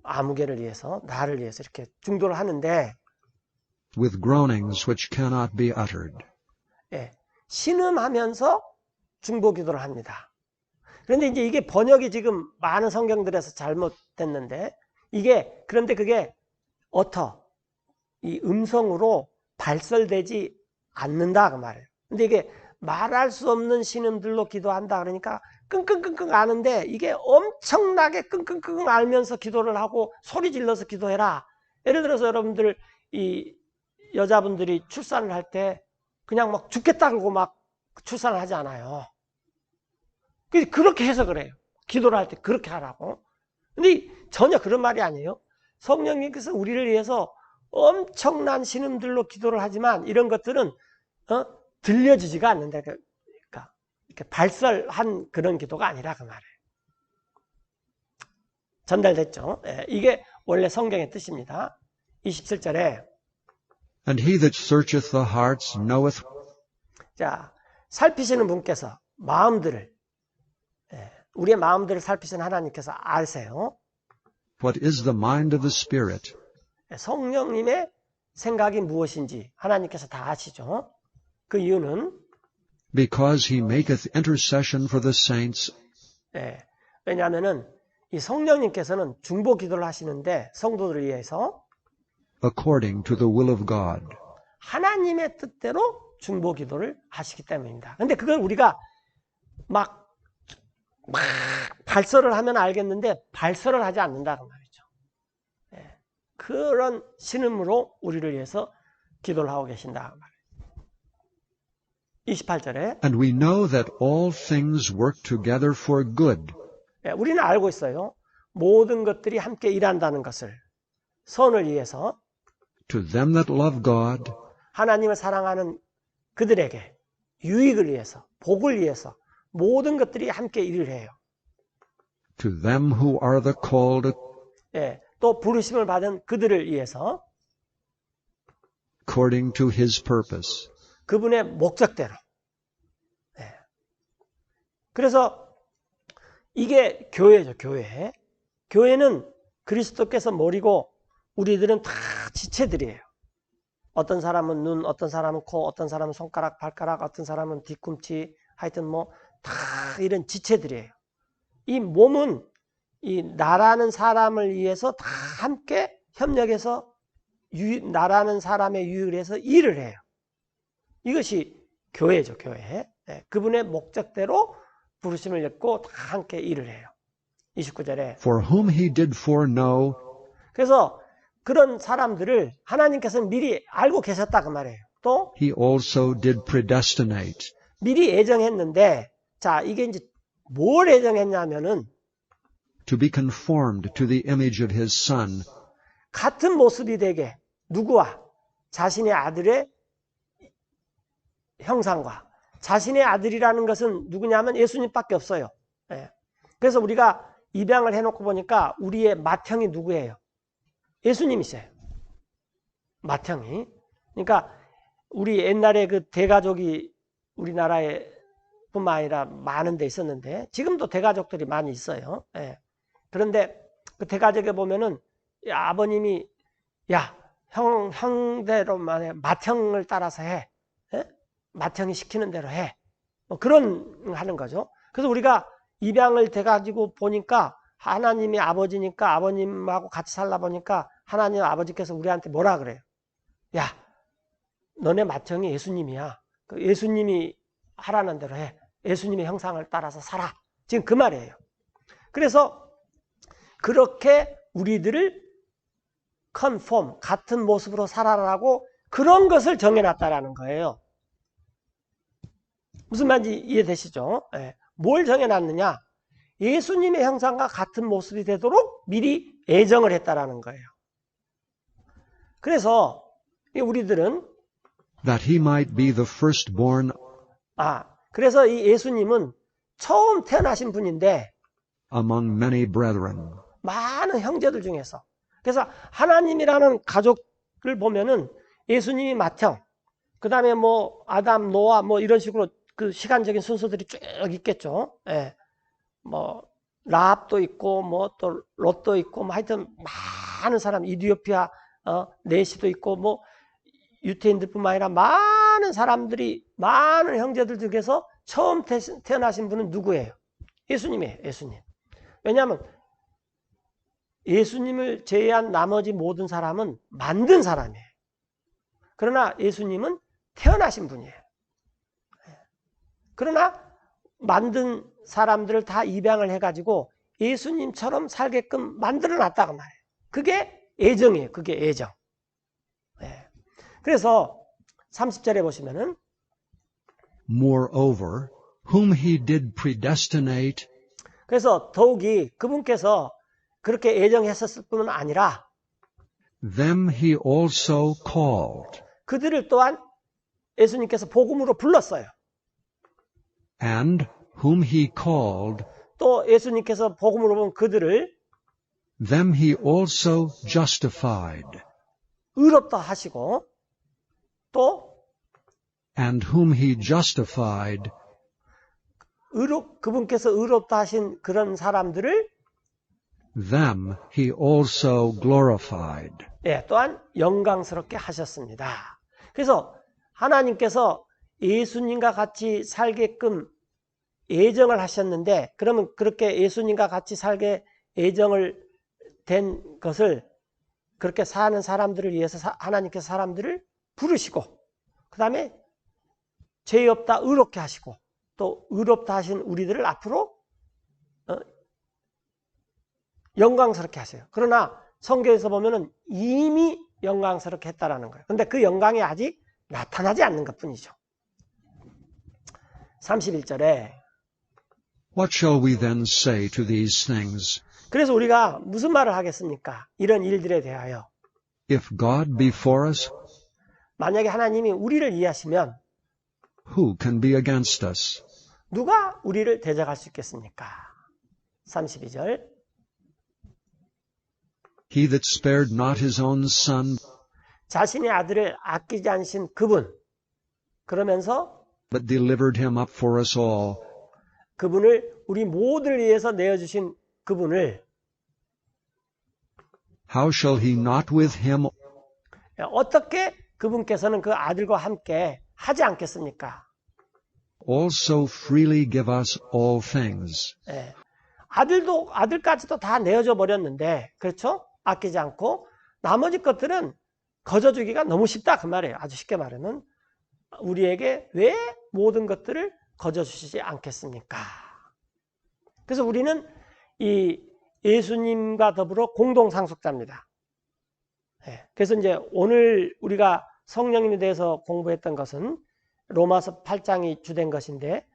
아무개를 위해서, 나를 위해서 이렇게 중도를 하는데, with groanings which cannot be uttered. 예, 신음하면서 중보 기도를 합니다. 그런데 이제 이게 번역이 지금 많은 성경들에서 잘못됐는데, 그런데 그게 이 음성으로 발설되지 않는다 그 말이에요. 근데 이게 말할 수 없는 신음들로 기도한다 그러니까 끙끙끙끙 아는데, 이게 엄청나게 끙끙끙 알면서 기도를 하고 소리 질러서 기도해라. 예를 들어서 여러분들 이 여자분들이 출산을 할 때 그냥 막 죽겠다 그러고 막 출산을 하지 않아요. 그렇게 해서 그래요. 기도를 할 때 그렇게 하라고. 근데 전혀 그런 말이 아니에요. 성령님께서 우리를 위해서 엄청난 신음들로 기도를 하지만 이런 것들은 들려지지가 않는다. 그러니까 이렇게 발설한 그런 기도가 아니라 그 말이에요. 전달됐죠? 예, 이게 원래 성경의 뜻입니다. 27절에 And he that searcheth the hearts knoweth. 자, 살피시는 분께서 마음들을, 우리의 마음들을 살피시는 하나님께서 아세요. What is the mind of the Spirit? 성령님의 생각이 무엇인지 하나님께서 다 아시죠. 그 이유는 Because he maketh intercession for the saints. 왜냐하면은 이 성령님께서는 중보 기도를 하시는데 성도들을 위해서 According to the will of God. 하나님의 뜻대로 중보 기도를 하시기 때문입니다. 근데 그걸 우리가 막 발설을 하면 알겠는데 발설을 하지 않는다는 말이죠. 그런 신음으로 우리를 위해서 기도를 하고 계신다. 28절에 And we know that all things work together for good. 우리는 알고 있어요. 모든 것들이 함께 일한다는 것을. 선을 위해서, To them that love God, 하나님을 사랑하는 그들에게, 유익을 위해서, 복을 위해서 모든 것들이 함께 일을 해요. to them who are the called, 또 부르심을 받은 그들을 위해서 according to his purpose. 그분의 목적대로. 그래서 이게 교회죠, 교회. 교회는 그리스도께서 머리고 우리들은 다 지체들이에요. 어떤 사람은 눈, 어떤 사람은 코, 어떤 사람은 손가락, 발가락, 어떤 사람은 뒤꿈치, 하여튼 다 이런 지체들이에요. 이 몸은 이 나라는 사람을 위해서 다 함께 협력해서 나라는 사람의 유익을 위해서 일을 해요. 이것이 교회죠, 교회. 그분의 목적대로 부르심을 받고 다 함께 일을 해요. 29절에 For whom he did foreknow, 그래서 그런 사람들을 하나님께서는 미리 알고 계셨다 그 말이에요. 또 he also did predestinate. 미리 예정했는데, 자, 이게 이제 뭘 예정했냐면은 To be conformed to the image of his son, 같은 모습이 되게 누구와 자신의 아들의 형상과 자신의 아들이라는 것은 누구냐면 예수님밖에 없어요. 그래서 우리가 입양을 해놓고 보니까 우리의 맏형이 누구예요? 예수님이세요. 맏형이. 그러니까 우리 옛날에 그 대가족이 우리나라에 뿐만 아니라 많은 데 있었는데 지금도 대가족들이 많이 있어요. 그런데 그 대가족에 보면은 아버님이 형대로만 해. 맏형을 따라서 해. 맏형이 시키는 대로 해. 그런 하는 거죠. 그래서 우리가 입양을 돼가지고 보니까 하나님이 아버지니까 아버님하고 같이 살다 보니까 하나님 아버지께서 우리한테 뭐라 그래요? 야, 너네 맏형이 예수님이야. 예수님이 하라는 대로 해. 예수님의 형상을 따라서 살아. 지금 그 말이에요. 그래서 그렇게 우리들을 컨폼, 같은 모습으로 살아라고 그런 것을 정해놨다라는 거예요. 무슨 말인지 이해되시죠? 뭘 정해놨느냐? 예수님의 형상과 같은 모습이 되도록 미리 예정을 했다라는 거예요. 그래서 우리들은 that he might be the firstborn 그래서 이 예수님은 처음 태어나신 분인데 among many brethren. 많은 형제들 중에서. 그래서 하나님이라는 가족을 보면은 예수님이 맏형, 그 다음에 뭐 아담, 노아 뭐 이런 식으로 그 시간적인 순서들이 쭉 있겠죠. 예. 뭐 라합도 있고 뭐 또 롯도 있고 뭐 하여튼 많은 사람, 이디오피아 내시도 있고 뭐 유태인들뿐만 아니라 많은 사람들이, 많은 형제들 중에서 처음 태어나신 분은 누구예요? 예수님이에요. 예수님. 왜냐하면 예수님을 제외한 나머지 모든 사람은 만든 사람이에요. 그러나 예수님은 태어나신 분이에요. 그러나 만든 사람들을 다 입양을 해가지고 예수님처럼 살게끔 만들어 놨다고 말해요. 그게 애정이에요. 그게 애정. 그래서 30절에 보시면은 Moreover, whom he did predestinate, 그래서 더욱이 그분께서 그렇게 애정했었을 뿐만 아니라 them he also called. 그들을 또한 예수님께서 복음으로 불렀어요. And whom he called, 또 예수님께서 복음으로 본 그들을 them he also justified. 의롭다 하시고, 또 And whom he justified, 그분께서 의롭다 하신 그런 사람들을 them he also glorified. 또한 영광스럽게 하셨습니다. 그래서 하나님께서 예수님과 같이 살게끔 애정을 하셨는데, 그러면 그렇게 예수님과 같이 살게 애정을 된 것을, 그렇게 사는 사람들을 위해서 하나님께서 사람들을 부르시고, 그 다음에 죄 없다 의롭게 하시고, 또 의롭다 하신 우리들을 앞으로 영광스럽게 하세요. 그러나 성경에서 보면은 이미 영광스럽게 했다라는 거예요. 근데 그 영광이 아직 나타나지 않는 것 뿐이죠. 31절에 What shall we then say to these things? 그래서 우리가 무슨 말을 하겠습니까? 이런 일들에 대하여. If God be for us, 만약에 하나님이 우리를 이해하시면 who can be against us? 누가 우리를 대적할 수 있겠습니까? 32절 He that spared not his own son, 자신의 아들을 아끼지 않으신 그분, 그러면서 but delivered him up for us all, 그분을 우리 모두를 위해서 내어주신 그분을 how shall he not with him 어떻게 그분께서는 그 아들과 함께 하지 않겠습니까? also freely give us all things? 아들까지도 다 내어줘 버렸는데, 그렇죠? 아끼지 않고 나머지 것들은 거저주기가 너무 쉽다 그 말이에요. 아주 쉽게 말하면 우리에게 왜 모든 것들을 거저주시지 않겠습니까? 그래서 우리는 이 예수님과 더불어 공동상속자입니다. 그래서 이제 오늘 우리가 성령님에 대해서 공부했던 것은 로마서 8장이 주된 것인데,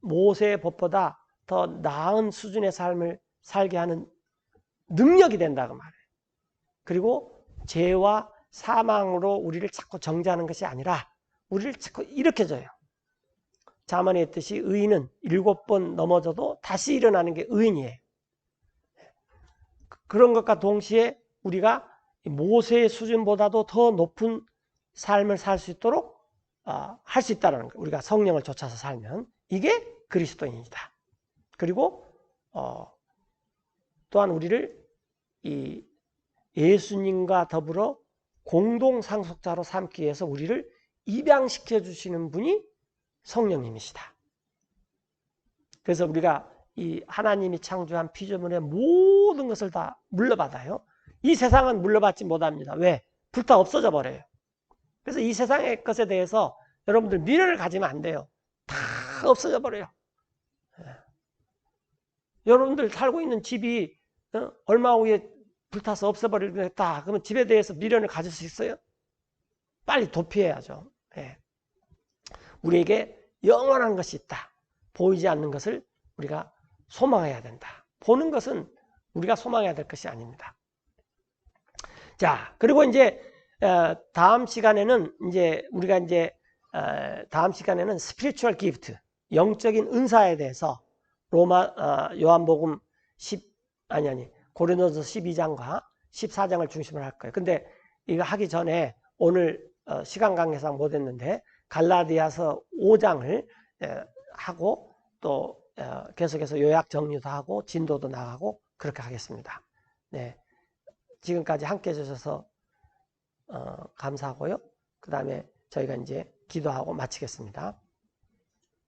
모세의 법보다 더 나은 수준의 삶을 살게 하는 능력이 된다고 말해요. 그리고 죄와 사망으로 우리를 자꾸 정죄하는 것이 아니라 우리를 자꾸 일으켜줘요. 자문에 있듯이 의인은 7번 넘어져도 다시 일어나는 게 의인이에요. 그런 것과 동시에 우리가 모세의 수준보다도 더 높은 삶을 살 수 있도록 할 수 있다는 거예요. 우리가 성령을 좇아서 살면 이게 그리스도인이다. 그리고 또한 우리를 이 예수님과 더불어 공동상속자로 삼기 위해서 우리를 입양시켜 주시는 분이 성령님이시다. 그래서 우리가 이 하나님이 창조한 피조물의 모든 것을 다 물려받아요. 이 세상은 물려받지 못합니다. 왜? 불타 없어져 버려요. 그래서 이 세상의 것에 대해서 여러분들 미련을 가지면 안 돼요. 다 없어져 버려요. 여러분들 살고 있는 집이 얼마 후에 불타서 없어버리겠다. 그러면 집에 대해서 미련을 가질 수 있어요? 빨리 도피해야죠. 우리에게 영원한 것이 있다. 보이지 않는 것을 우리가 소망해야 된다. 보는 것은 우리가 소망해야 될 것이 아닙니다. 자, 그리고 이제 다음 시간에는 다음 시간에는 스피리추얼 기프트, 영적인 은사에 대해서 요한복음 고린도서 12장과 14장을 중심으로 할 거예요. 근데 이거 하기 전에 오늘 시간 관계상 못했는데 갈라디아서 5장을 하고 또 계속해서 요약 정리도 하고 진도도 나가고 그렇게 하겠습니다. 네, 지금까지 함께 해주셔서 감사하고요. 그 다음에 저희가 이제 기도하고 마치겠습니다.